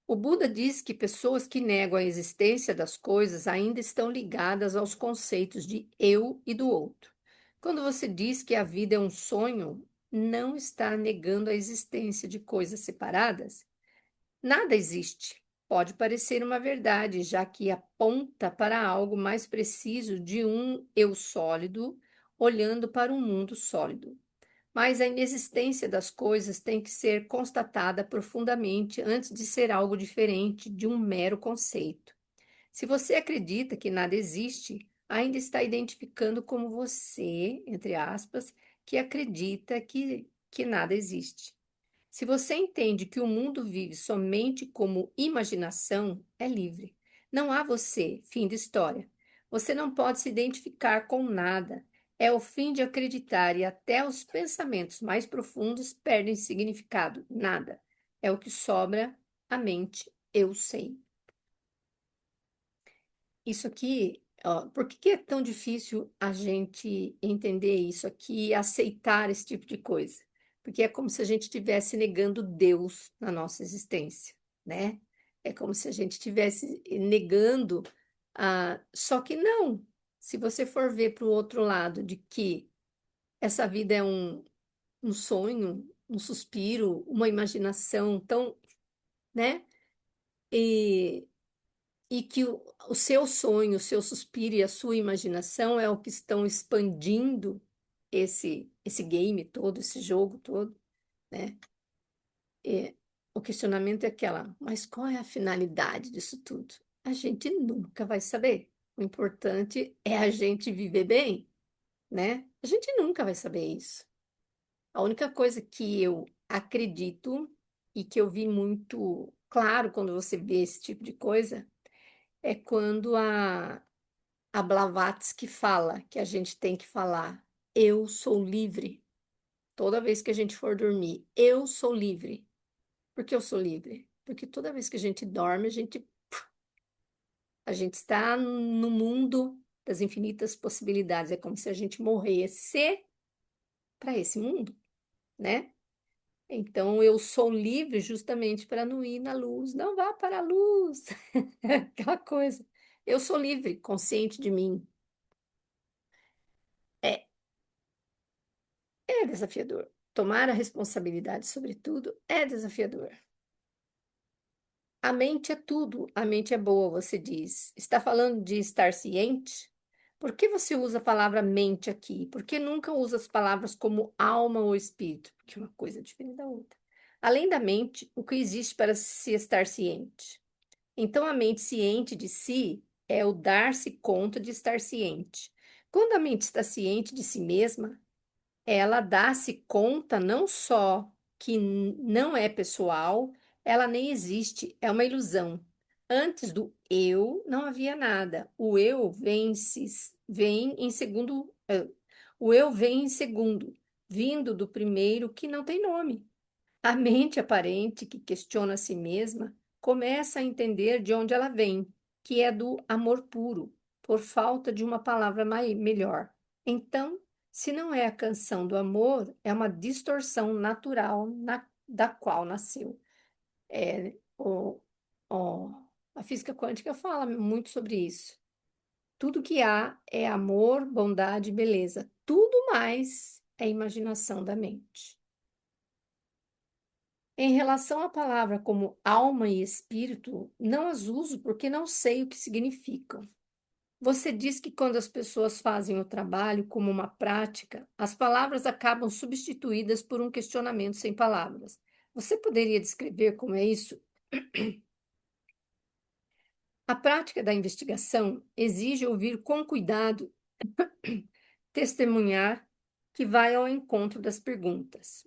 O Buda diz que pessoas que negam a existência das coisas ainda estão ligadas aos conceitos de eu e do outro. Quando você diz que a vida é um sonho, não está negando a existência de coisas separadas. Nada existe. Pode parecer uma verdade, já que aponta para algo mais preciso de um eu sólido, olhando para um mundo sólido. Mas a inexistência das coisas tem que ser constatada profundamente antes de ser algo diferente de um mero conceito. Se você acredita que nada existe, ainda está identificando como você, entre aspas, que acredita que nada existe. Se você entende que o mundo vive somente como imaginação, é livre. Não há você, fim de história. Você não pode se identificar com nada. É o fim de acreditar e até os pensamentos mais profundos perdem significado. Nada. É o que sobra à mente. Eu sei. Isso aqui, ó, por que que é tão difícil a gente entender isso aqui e aceitar esse tipo de coisa? Porque é como se a gente estivesse negando Deus na nossa existência, né? É como se a gente estivesse negando, só que não. Se você for ver para o outro lado de que essa vida é um sonho, um suspiro, uma imaginação tão, né? E que o seu sonho, o seu suspiro e a sua imaginação é o que estão expandindo esse game todo, esse jogo todo, né? E o questionamento é aquela, mas qual é a finalidade disso tudo? A gente nunca vai saber. O importante é a gente viver bem, né? A gente nunca vai saber isso. A única coisa que eu acredito e que eu vi muito claro quando você vê esse tipo de coisa é quando a Blavatsky fala que a gente tem que falar: eu sou livre. toda vez que a gente for dormir, eu sou livre. Por que eu sou livre? Porque toda vez que a gente dorme, a gente está no mundo das infinitas possibilidades. É como se a gente morresse para esse mundo, né? Então eu sou livre justamente para não ir na luz. Não vá para a luz. Aquela coisa. Eu sou livre, consciente de mim. É, é desafiador. Tomar a responsabilidade sobre tudo é desafiador. A mente é tudo, a mente é boa, você diz. Está falando de estar ciente? Por que você usa a palavra mente aqui? Por que nunca usa as palavras como alma ou espírito? Porque uma coisa é diferente da outra. Além da mente, o que existe para se estar ciente? Então, a mente ciente de si é o dar-se conta de estar ciente. Quando a mente está ciente de si mesma, ela dá-se conta não só que não é pessoal, ela nem existe, é uma ilusão. Antes do eu não havia nada. O eu vem em segundo, o eu vem em segundo, vindo do primeiro que não tem nome. A mente aparente que questiona a si mesma começa a entender de onde ela vem, que é do amor puro, por falta de uma palavra melhor. Então, se não é a canção do amor, é uma distorção natural da qual nasceu. É, o- a física quântica fala muito sobre isso. Tudo que há é amor, bondade e beleza. Tudo mais é imaginação da mente. Em relação à palavra como alma e espírito, não as uso porque não sei o que significam. Você diz que quando as pessoas fazem o trabalho como uma prática, as palavras acabam substituídas por um questionamento sem palavras. Você poderia descrever como é isso? A prática da investigação exige ouvir com cuidado, testemunhar que vai ao encontro das perguntas.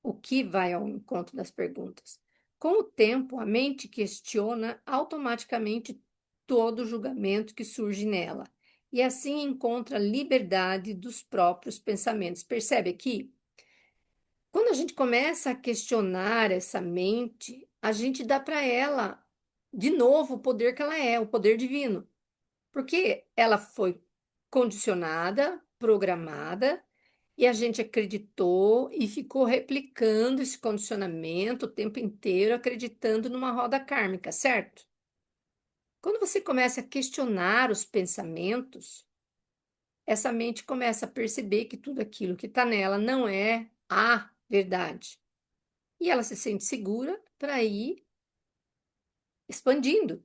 O que vai ao encontro das perguntas? Com o tempo, a mente questiona automaticamente todo julgamento que surge nela e assim encontra liberdade dos próprios pensamentos. Percebe aqui? Quando a gente começa a questionar essa mente, a gente dá para ela de novo o poder que ela é, o poder divino, porque ela foi condicionada, programada e a gente acreditou e ficou replicando esse condicionamento o tempo inteiro, acreditando numa roda kármica, certo? Quando você começa a questionar os pensamentos, essa mente começa a perceber que tudo aquilo que está nela não é a verdade. E ela se sente segura para ir expandindo,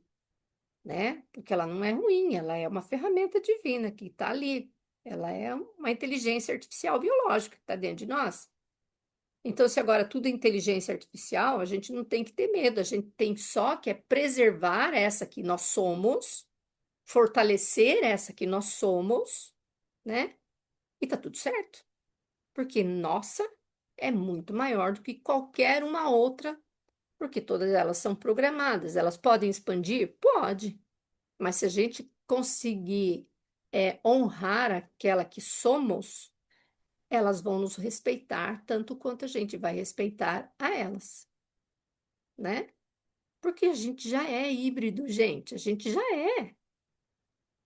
né? Porque ela não é ruim, ela é uma ferramenta divina que está ali. Ela é uma inteligência artificial biológica que está dentro de nós. Então, se agora tudo é inteligência artificial, a gente não tem que ter medo, a gente tem só que preservar essa que nós somos, fortalecer essa que nós somos, né? E tá tudo certo, porque nossa é muito maior do que qualquer uma outra, porque todas elas são programadas. Elas podem expandir? Pode, mas se a gente conseguir honrar aquela que somos, elas vão nos respeitar tanto quanto a gente vai respeitar a elas, né? Porque a gente já é híbrido, gente, a gente já é.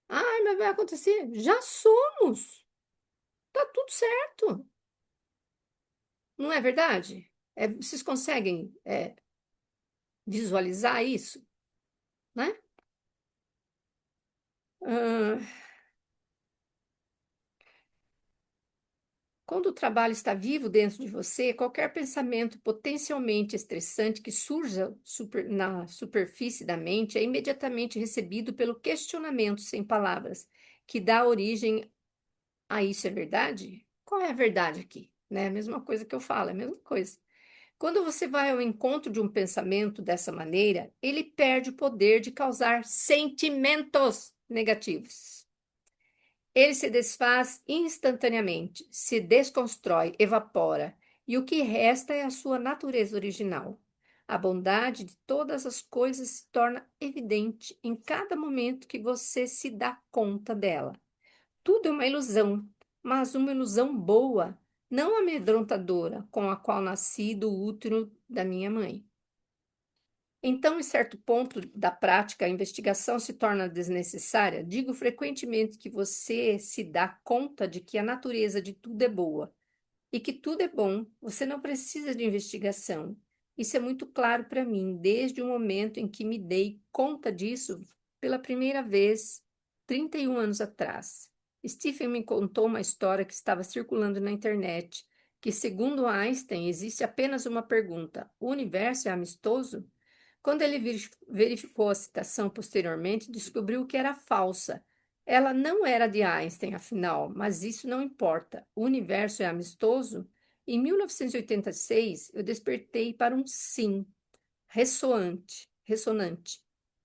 Ai, mas vai acontecer? Já somos. Tá tudo certo. Não é verdade? Vocês conseguem visualizar isso, né? Ah, quando o trabalho está vivo dentro de você, qualquer pensamento potencialmente estressante que surja na superfície da mente é imediatamente recebido pelo questionamento sem palavras, que dá origem a isso é verdade? Qual é a verdade aqui? Né? A mesma coisa que eu falo, é a mesma coisa. Quando você vai ao encontro de um pensamento dessa maneira, ele perde o poder de causar sentimentos negativos. Ele se desfaz instantaneamente, se desconstrói, evapora, e o que resta é a sua natureza original. A bondade de todas as coisas se torna evidente em cada momento que você se dá conta dela. Tudo é uma ilusão, mas uma ilusão boa. não amedrontadora, com a qual nasci do útero da minha mãe. Então, em certo ponto da prática, a investigação se torna desnecessária. Digo frequentemente que você se dá conta de que a natureza de tudo é boa e que tudo é bom. Você não precisa de investigação. Isso é muito claro para mim desde o momento em que me dei conta disso pela primeira vez, 31 anos atrás. Stephen me contou uma história que estava circulando na internet, que, segundo Einstein, existe apenas uma pergunta: o universo é amistoso? Quando ele verificou a citação posteriormente, descobriu que era falsa. Ela não era de Einstein, afinal, mas isso não importa. O universo é amistoso? Em 1986, eu despertei para um sim, ressonante,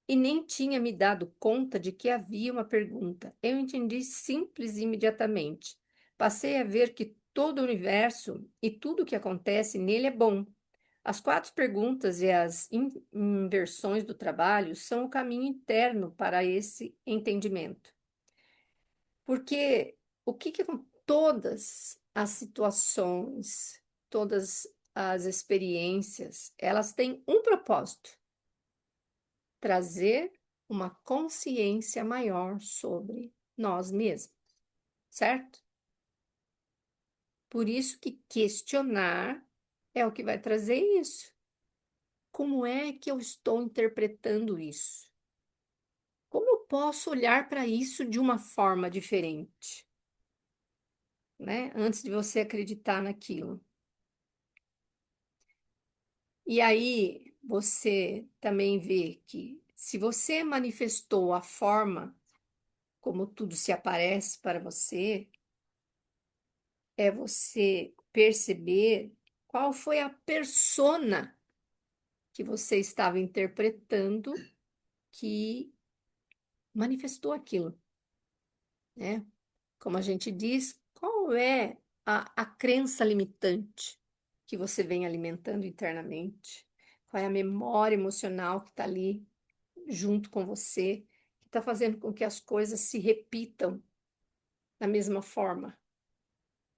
e nem tinha me dado conta de que havia uma pergunta. Eu entendi simples e imediatamente. Passei a ver que todo o universo e tudo o que acontece nele é bom. As quatro perguntas e as inversões do trabalho são o caminho interno para esse entendimento. Porque o que com todas as situações, todas as experiências, elas têm um propósito: trazer uma consciência maior sobre nós mesmos, certo? Por isso que questionar é o que vai trazer isso. Como é que eu estou interpretando isso? Como eu posso olhar para isso de uma forma diferente, né? Antes de você acreditar naquilo. E aí você também vê que se você manifestou a forma como tudo se aparece para você, é você perceber qual foi a persona que você estava interpretando que manifestou aquilo, né? Como a gente diz, qual é a crença limitante que você vem alimentando internamente? Qual é a memória emocional que está ali junto com você, que está fazendo com que as coisas se repitam da mesma forma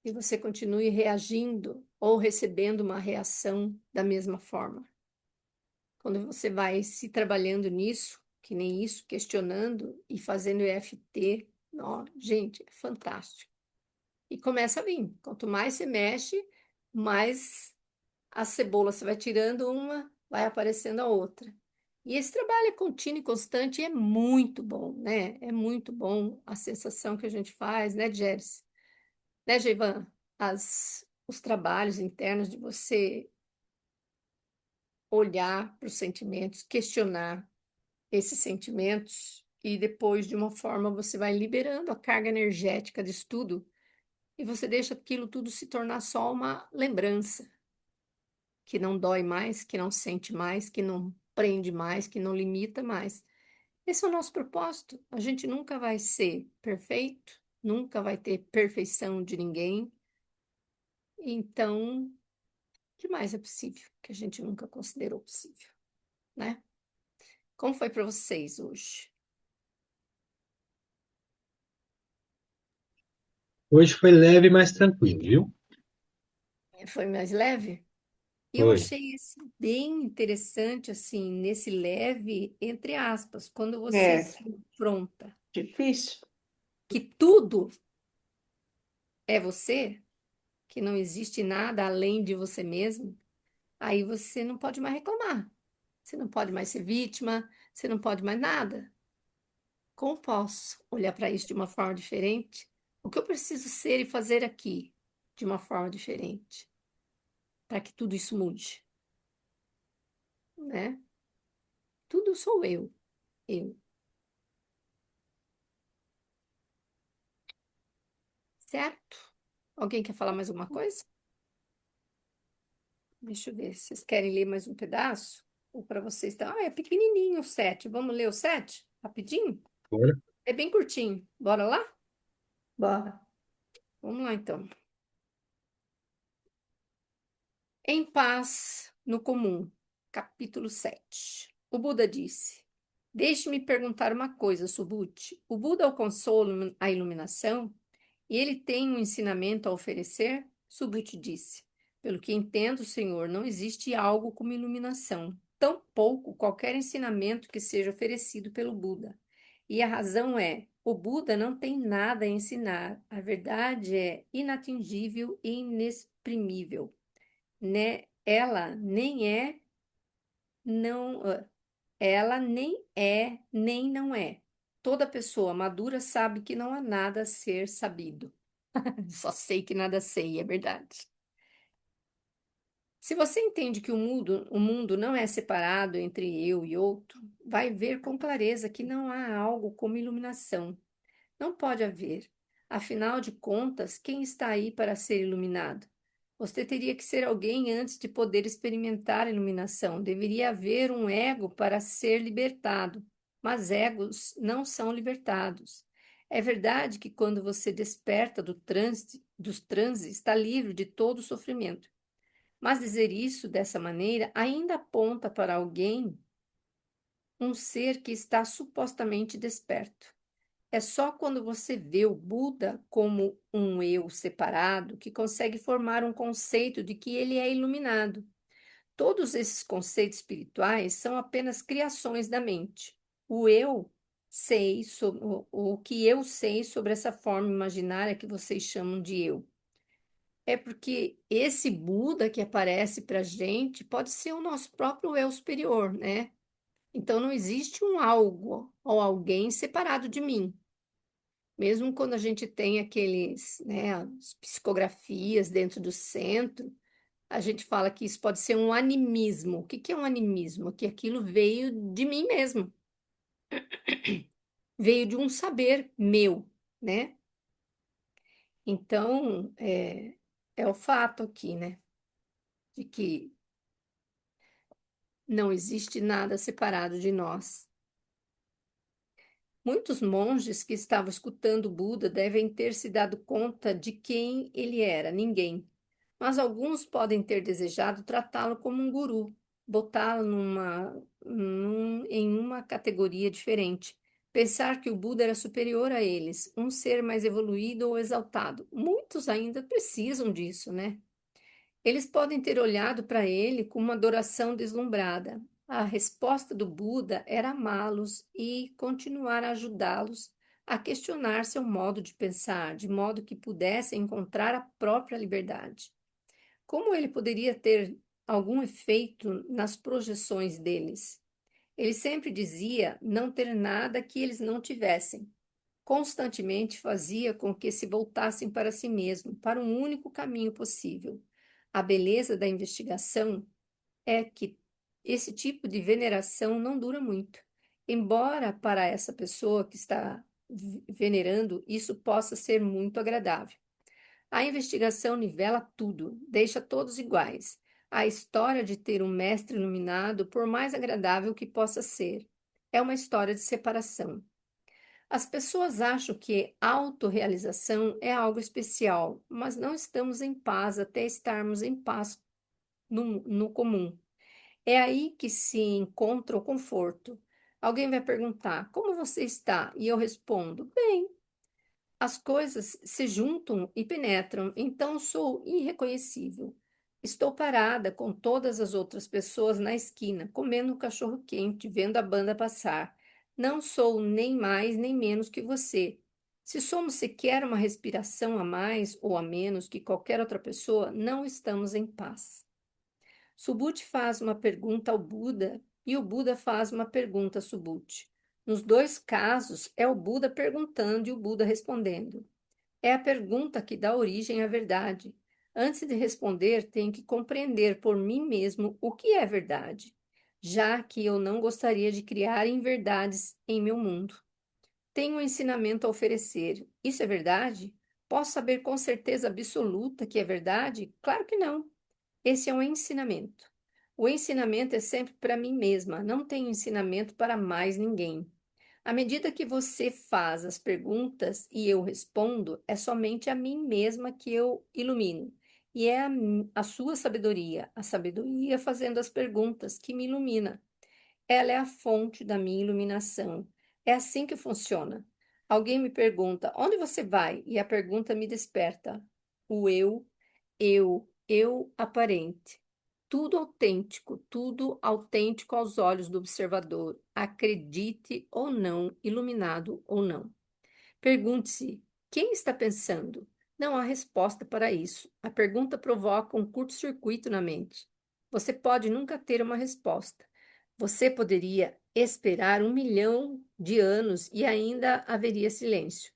e você continue reagindo ou recebendo uma reação da mesma forma? Quando você vai se trabalhando nisso, que nem isso, questionando e fazendo EFT, ó, gente, é fantástico. E começa a vir. Quanto mais você mexe, mais a cebola você vai tirando uma, vai aparecendo a outra. E esse trabalho é contínuo e constante e é muito bom, né? É muito bom a sensação que a gente faz, né, Jeres? Né, Geivan? Os trabalhos internos de você olhar para os sentimentos, questionar esses sentimentos e depois, de uma forma, você vai liberando a carga energética disso tudo e você deixa aquilo tudo se tornar só uma lembrança, que não dói mais, que não sente mais, que não prende mais, que não limita mais. Esse é o nosso propósito. A gente nunca vai ser perfeito, nunca vai ter perfeição de ninguém. Então, o que mais é possível que a gente nunca considerou possível, né? Como foi para vocês hoje? Hoje foi leve, mas tranquilo, viu? Foi mais leve? Eu Foi. achei esse bem interessante, assim, nesse leve, entre aspas, quando você É confronta difícil. que tudo é você, que não existe nada além de você mesmo, aí você não pode mais reclamar. Você não pode mais ser vítima, você não pode mais nada. Como posso olhar para isso de uma forma diferente? O que eu preciso ser e fazer aqui de uma forma diferente para que tudo isso mude, né? Tudo sou eu, certo? Alguém quer falar mais alguma coisa? Deixa eu ver. Vocês querem ler mais um pedaço? Ou para vocês tá? Ah, é pequenininho o 7. Vamos ler o 7? Rapidinho? Bora. É bem curtinho. Bora lá? Bora. Vamos lá então. Em paz no comum, capítulo 7. O Buda disse: Deixe-me perguntar uma coisa, Subhuti. O Buda alcançou a iluminação e ele tem um ensinamento a oferecer? Subhuti disse: Pelo que entendo, Senhor, não existe algo como iluminação, tampouco qualquer ensinamento que seja oferecido pelo Buda. E a razão é: o Buda não tem nada a ensinar. A verdade é inatingível e inexprimível, né? Não, ela nem é, nem não é. Toda pessoa madura sabe que não há nada a ser sabido. Só sei que nada sei, é verdade. Se você entende que o mundo não é separado entre eu e outro, vai ver com clareza que não há algo como iluminação. Não pode haver. Afinal de contas, quem está aí para ser iluminado? Você teria que ser alguém antes de poder experimentar a iluminação. Deveria haver um ego para ser libertado, mas egos não são libertados. É verdade que quando você desperta dos transes, está livre de todo sofrimento. Mas dizer isso dessa maneira ainda aponta para alguém, um ser que está supostamente desperto. É só quando você vê o Buda como um eu separado que consegue formar um conceito de que ele é iluminado. Todos esses conceitos espirituais são apenas criações da mente. O eu sei sobre o que eu sei sobre essa forma imaginária que vocês chamam de eu. É porque esse Buda que aparece para a gente pode ser o nosso próprio eu superior, né? Então não existe um algo ou alguém separado de mim. Mesmo quando a gente tem aqueles, né, as psicografias dentro do centro, a gente fala que isso pode ser um animismo. O que que é um animismo? Que aquilo veio de mim mesmo, veio de um saber meu, né? Então, é o fato aqui, né, de que não existe nada separado de nós. Muitos monges que estavam escutando Buda devem ter se dado conta de quem ele era, ninguém. Mas alguns podem ter desejado tratá-lo como um guru, botá-lo em uma categoria diferente. Pensar que o Buda era superior a eles, um ser mais evoluído ou exaltado. Muitos ainda precisam disso, né? Eles podem ter olhado para ele com uma adoração deslumbrada. A resposta do Buda era amá-los e continuar a ajudá-los a questionar seu modo de pensar, de modo que pudessem encontrar a própria liberdade. Como ele poderia ter algum efeito nas projeções deles? Ele sempre dizia não ter nada que eles não tivessem. Constantemente fazia com que se voltassem para si mesmo, para um único caminho possível. A beleza da investigação é que esse tipo de veneração não dura muito. Embora para essa pessoa que está venerando isso possa ser muito agradável. A investigação nivela tudo, deixa todos iguais. A história de ter um mestre iluminado, por mais agradável que possa ser, é uma história de separação. As pessoas acham que autorrealização é algo especial, mas não estamos em paz até estarmos em paz no comum. É aí que se encontra o conforto. Alguém vai perguntar: Como você está? E eu respondo: Bem. As coisas se juntam e penetram, então sou irreconhecível. Estou parada com todas as outras pessoas na esquina, comendo um cachorro-quente, vendo a banda passar. Não sou nem mais nem menos que você. Se somos sequer uma respiração a mais ou a menos que qualquer outra pessoa, não estamos em paz. Subhuti faz uma pergunta ao Buda e o Buda faz uma pergunta a Subhuti. Nos dois casos, é o Buda perguntando e o Buda respondendo. É a pergunta que dá origem à verdade. Antes de responder, tenho que compreender por mim mesmo o que é verdade, já que eu não gostaria de criar inverdades em meu mundo. Tenho um ensinamento a oferecer. Isso é verdade? Posso saber com certeza absoluta que é verdade? Claro que não. Esse é um ensinamento. O ensinamento é sempre para mim mesma, não tenho ensinamento para mais ninguém. À medida que você faz as perguntas e eu respondo, é somente a mim mesma que eu ilumino. E é a sua sabedoria, a sabedoria fazendo as perguntas, que me ilumina. Ela é a fonte da minha iluminação. É assim que funciona. Alguém me pergunta: onde você vai? E a pergunta me desperta. O eu eu aparente. Tudo autêntico aos olhos do observador, acredite ou não, iluminado ou não. Pergunte-se: quem está pensando? Não há resposta para isso. A pergunta provoca um curto-circuito na mente. Você pode nunca ter uma resposta. Você poderia esperar 1 milhão de anos e ainda haveria silêncio.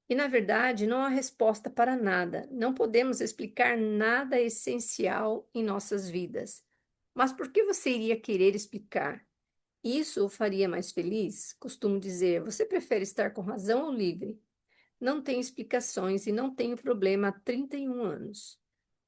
E, na verdade, não há resposta para nada. Não podemos explicar nada essencial em nossas vidas. Mas por que você iria querer explicar? Isso o faria mais feliz? Costumo dizer: você prefere estar com razão ou livre? Não tenho explicações e não tenho problema há 31 anos.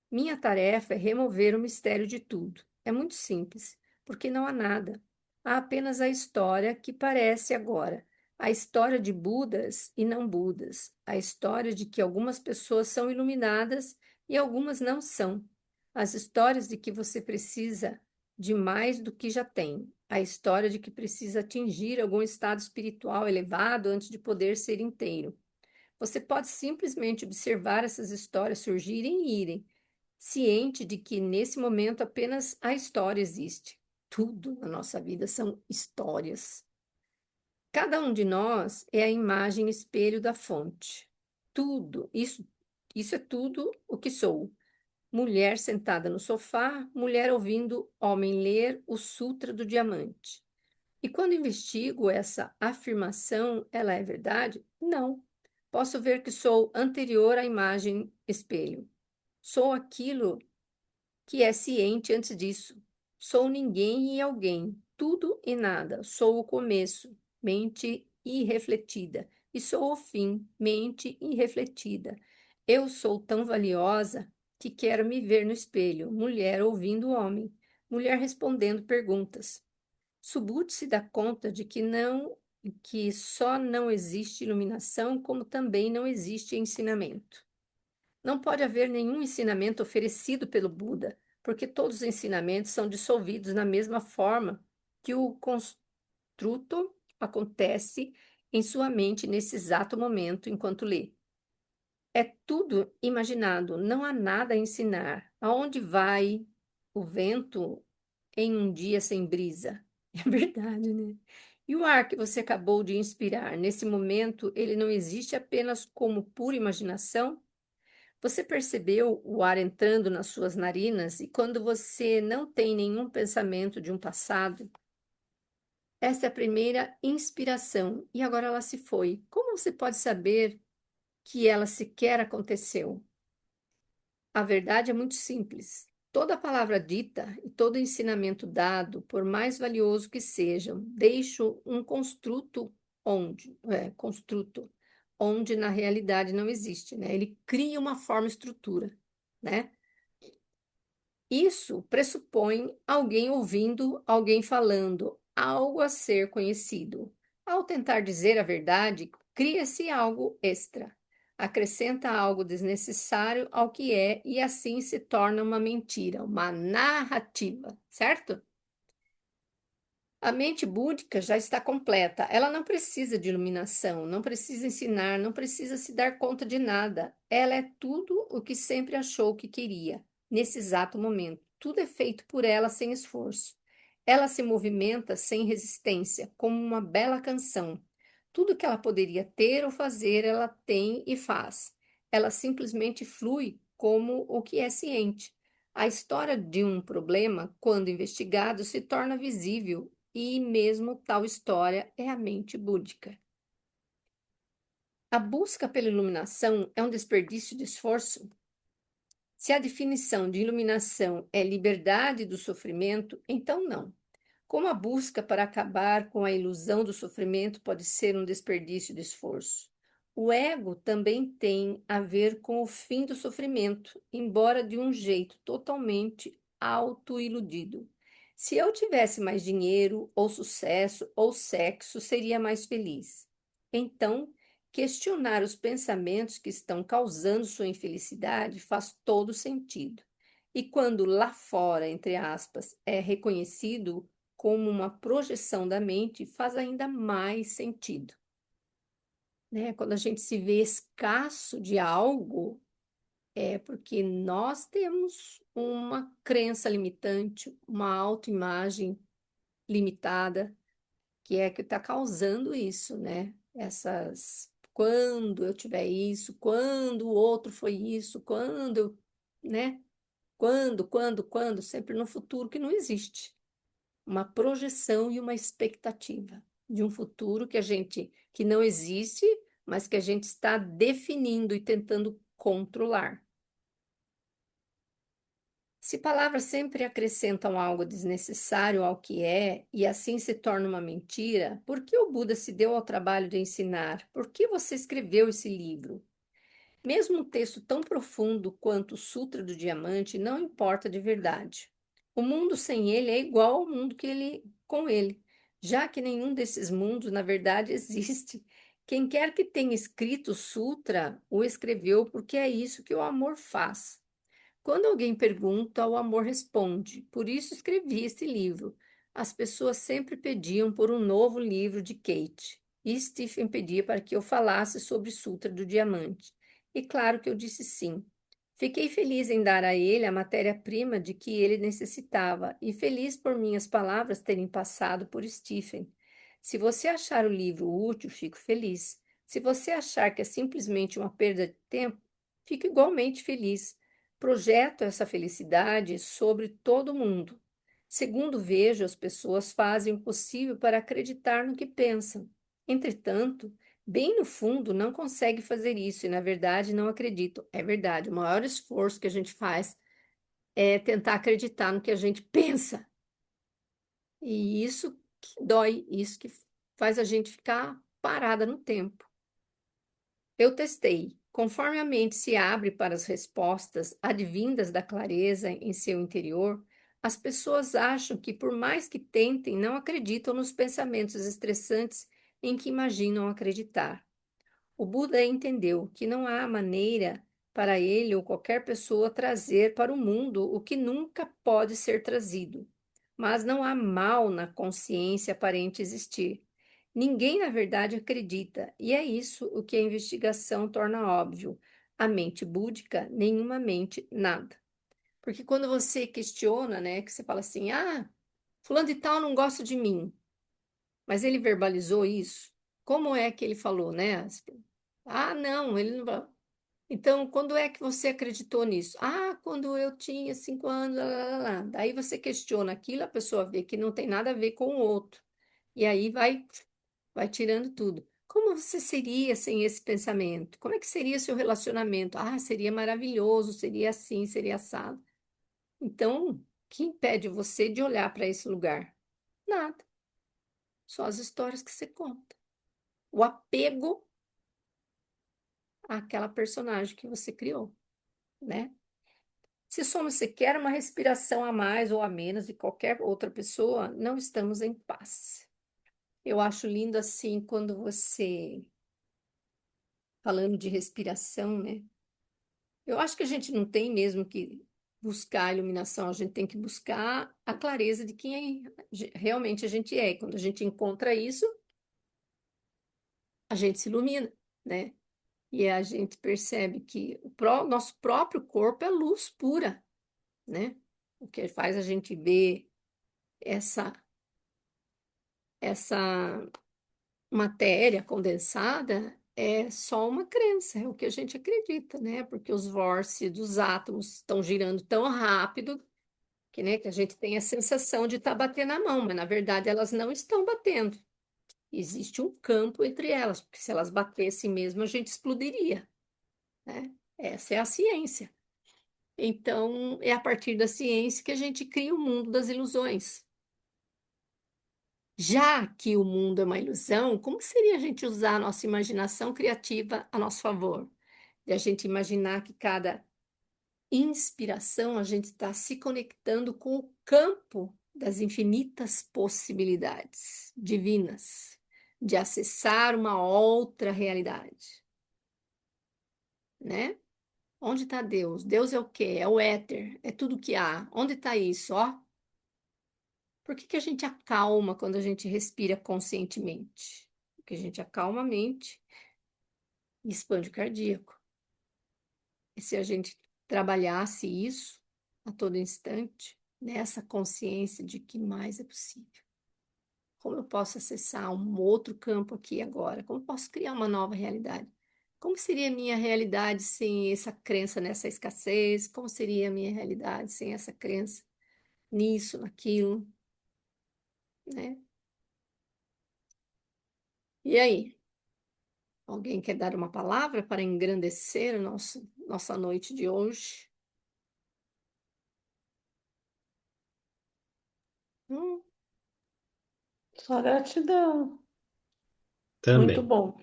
Minha tarefa é remover o mistério de tudo. É muito simples, porque não há nada. Há apenas a história que parece agora. A história de Budas e não Budas. A história de que algumas pessoas são iluminadas e algumas não são. As histórias de que você precisa de mais do que já tem. A história de que precisa atingir algum estado espiritual elevado antes de poder ser inteiro. Você pode simplesmente observar essas histórias surgirem e irem, ciente de que nesse momento apenas a história existe. Tudo na nossa vida são histórias. Cada um de nós é a imagem espelho da fonte. Isso é tudo o que sou. Mulher sentada no sofá, mulher ouvindo homem ler o Sutra do Diamante. E quando investigo essa afirmação, ela é verdade? Não. Posso ver que sou anterior à imagem espelho. Sou aquilo que é ciente antes disso. Sou ninguém e alguém, tudo e nada. Sou o começo, mente irrefletida. E sou o fim, mente irrefletida. Eu sou tão valiosa que quero me ver no espelho, mulher ouvindo o homem, mulher respondendo perguntas. Subut se dá conta de que só não existe iluminação, como também não existe ensinamento. Não pode haver nenhum ensinamento oferecido pelo Buda, porque todos os ensinamentos são dissolvidos na mesma forma que o construto acontece em sua mente nesse exato momento enquanto lê. É tudo imaginado, não há nada a ensinar. Aonde vai o vento em um dia sem brisa? É verdade, né? E o ar que você acabou de inspirar, nesse momento, ele não existe apenas como pura imaginação? Você percebeu o ar entrando nas suas narinas e quando você não tem nenhum pensamento de um passado? Essa é a primeira inspiração e agora ela se foi. Como você pode saber que ela sequer aconteceu? A verdade é muito simples. Toda palavra dita e todo ensinamento dado, por mais valioso que sejam, deixam um onde na realidade não existe, né? Ele cria uma forma estrutura, né? Isso pressupõe alguém ouvindo, alguém falando, algo a ser conhecido. Ao tentar dizer a verdade, cria-se algo extra. Acrescenta algo desnecessário ao que é e assim se torna uma mentira, uma narrativa, certo? A mente búdica já está completa. Ela não precisa de iluminação, não precisa ensinar, não precisa se dar conta de nada. Ela é tudo o que sempre achou que queria, nesse exato momento. Tudo é feito por ela sem esforço. Ela se movimenta sem resistência, como uma bela canção. Tudo que ela poderia ter ou fazer, ela tem e faz. Ela simplesmente flui como o que é ciente. A história de um problema, quando investigado, se torna visível e mesmo tal história é a mente búdica. A busca pela iluminação é um desperdício de esforço? Se a definição de iluminação é liberdade do sofrimento, então não. Como a busca para acabar com a ilusão do sofrimento pode ser um desperdício de esforço? O ego também tem a ver com o fim do sofrimento, embora de um jeito totalmente autoiludido. Se eu tivesse mais dinheiro, ou sucesso, ou sexo, seria mais feliz. Então, questionar os pensamentos que estão causando sua infelicidade faz todo sentido. E quando lá fora, entre aspas, é reconhecido como uma projeção da mente, faz ainda mais sentido, né? Quando a gente se vê escasso de algo, É porque nós temos uma crença limitante, uma autoimagem limitada, que é que está causando isso, né? Essas, quando eu tiver isso, quando o outro foi isso, quando eu, né? Quando, sempre no futuro que não existe. Uma projeção e uma expectativa de um futuro que não existe, mas que a gente está definindo e tentando controlar. Se palavras sempre acrescentam algo desnecessário ao que é e assim se torna uma mentira, por que o Buda se deu ao trabalho de ensinar? Por que você escreveu esse livro? Mesmo um texto tão profundo quanto o Sutra do Diamante não importa de verdade. O mundo sem ele é igual ao mundo que ele com ele, já que nenhum desses mundos, na verdade, existe. Quem quer que tenha escrito o Sutra, o escreveu porque é isso que o amor faz. Quando alguém pergunta, o amor responde. Por isso escrevi esse livro. As pessoas sempre pediam por um novo livro de Kate. E Stephen pedia para que eu falasse sobre Sutra do Diamante. E claro que eu disse sim. Fiquei feliz em dar a ele a matéria-prima de que ele necessitava e feliz por minhas palavras terem passado por Stephen. Se você achar o livro útil, fico feliz. Se você achar que é simplesmente uma perda de tempo, fico igualmente feliz. Projeto essa felicidade sobre todo mundo. Segundo vejo, as pessoas fazem o possível para acreditar no que pensam. Entretanto, bem no fundo, não conseguem fazer isso e, na verdade, não acreditam. É verdade, o maior esforço que a gente faz é tentar acreditar no que a gente pensa. E isso que dói, isso que faz a gente ficar parada no tempo. Eu testei. Conforme a mente se abre para as respostas advindas da clareza em seu interior, as pessoas acham que, por mais que tentem, não acreditam nos pensamentos estressantes em que imaginam acreditar. O Buda entendeu que não há maneira para ele ou qualquer pessoa trazer para o mundo o que nunca pode ser trazido. Mas não há mal na consciência aparente existir. Ninguém, na verdade, acredita, e é isso o que a investigação torna óbvio. A mente búdica, nenhuma mente, nada. Porque quando você questiona, né, que você fala assim, fulano de tal não gosta de mim, mas ele verbalizou isso, como é que ele falou, né? Não, ele não vai. Então, quando é que você acreditou nisso? Quando eu tinha 5 anos, lá, lá, lá, lá. Daí você questiona aquilo, a pessoa vê que não tem nada a ver com o outro. E aí vai tirando tudo. Como você seria sem esse pensamento? Como é que seria seu relacionamento? Seria maravilhoso, seria assim, seria assado. Então, o que impede você de olhar para esse lugar? Nada. Só as histórias que você conta. O apego àquela personagem que você criou, né? Se somos sequer uma respiração a mais ou a menos de qualquer outra pessoa, não estamos em paz. Eu acho lindo assim quando você, falando de respiração, né? Eu acho que a gente não tem mesmo que buscar a iluminação, a gente tem que buscar a clareza de quem realmente a gente é. E quando a gente encontra isso, a gente se ilumina, né? E a gente percebe que nosso próprio corpo é luz pura, né? O que faz a gente ver essa essa matéria condensada é só uma crença, é o que a gente acredita, né? Porque os vórtices dos átomos estão girando tão rápido que, né, que a gente tem a sensação de estar batendo a mão, mas na verdade elas não estão batendo. Existe um campo entre elas, porque se elas batessem mesmo, a gente explodiria, né? Essa é a ciência. Então, é a partir da ciência que a gente cria o mundo das ilusões. Já que o mundo é uma ilusão, como seria a gente usar a nossa imaginação criativa a nosso favor? De a gente imaginar que cada inspiração a gente está se conectando com o campo das infinitas possibilidades divinas, de acessar uma outra realidade, né? Onde está Deus? Deus é o quê? É o éter, é tudo que há. Onde está isso? Ó, por que que a gente acalma quando a gente respira conscientemente? Porque a gente acalma a mente e expande o cardíaco. E se a gente trabalhasse isso a todo instante, nessa consciência de que mais é possível. Como eu posso acessar um outro campo aqui agora? Como eu posso criar uma nova realidade? Como seria a minha realidade sem essa crença nessa escassez? Como seria a minha realidade sem essa crença nisso, naquilo, né? E aí? Alguém quer dar uma palavra para engrandecer o nossa noite de hoje? Hum, Só gratidão. Muito Também. bom.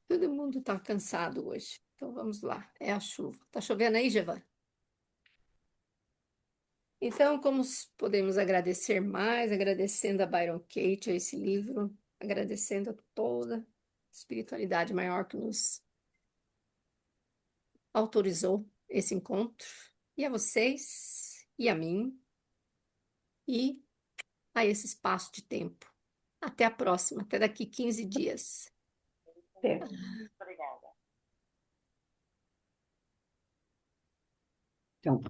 todo mundo está cansado hoje. Então vamos lá. É a chuva. Tá chovendo aí, Jevan? Então, como podemos agradecer mais, agradecendo a Byron Katie, a esse livro, agradecendo a toda a espiritualidade maior que nos autorizou esse encontro, e a vocês, e a mim, e a esse espaço de tempo. Até a próxima, até daqui 15 dias. Até. Então,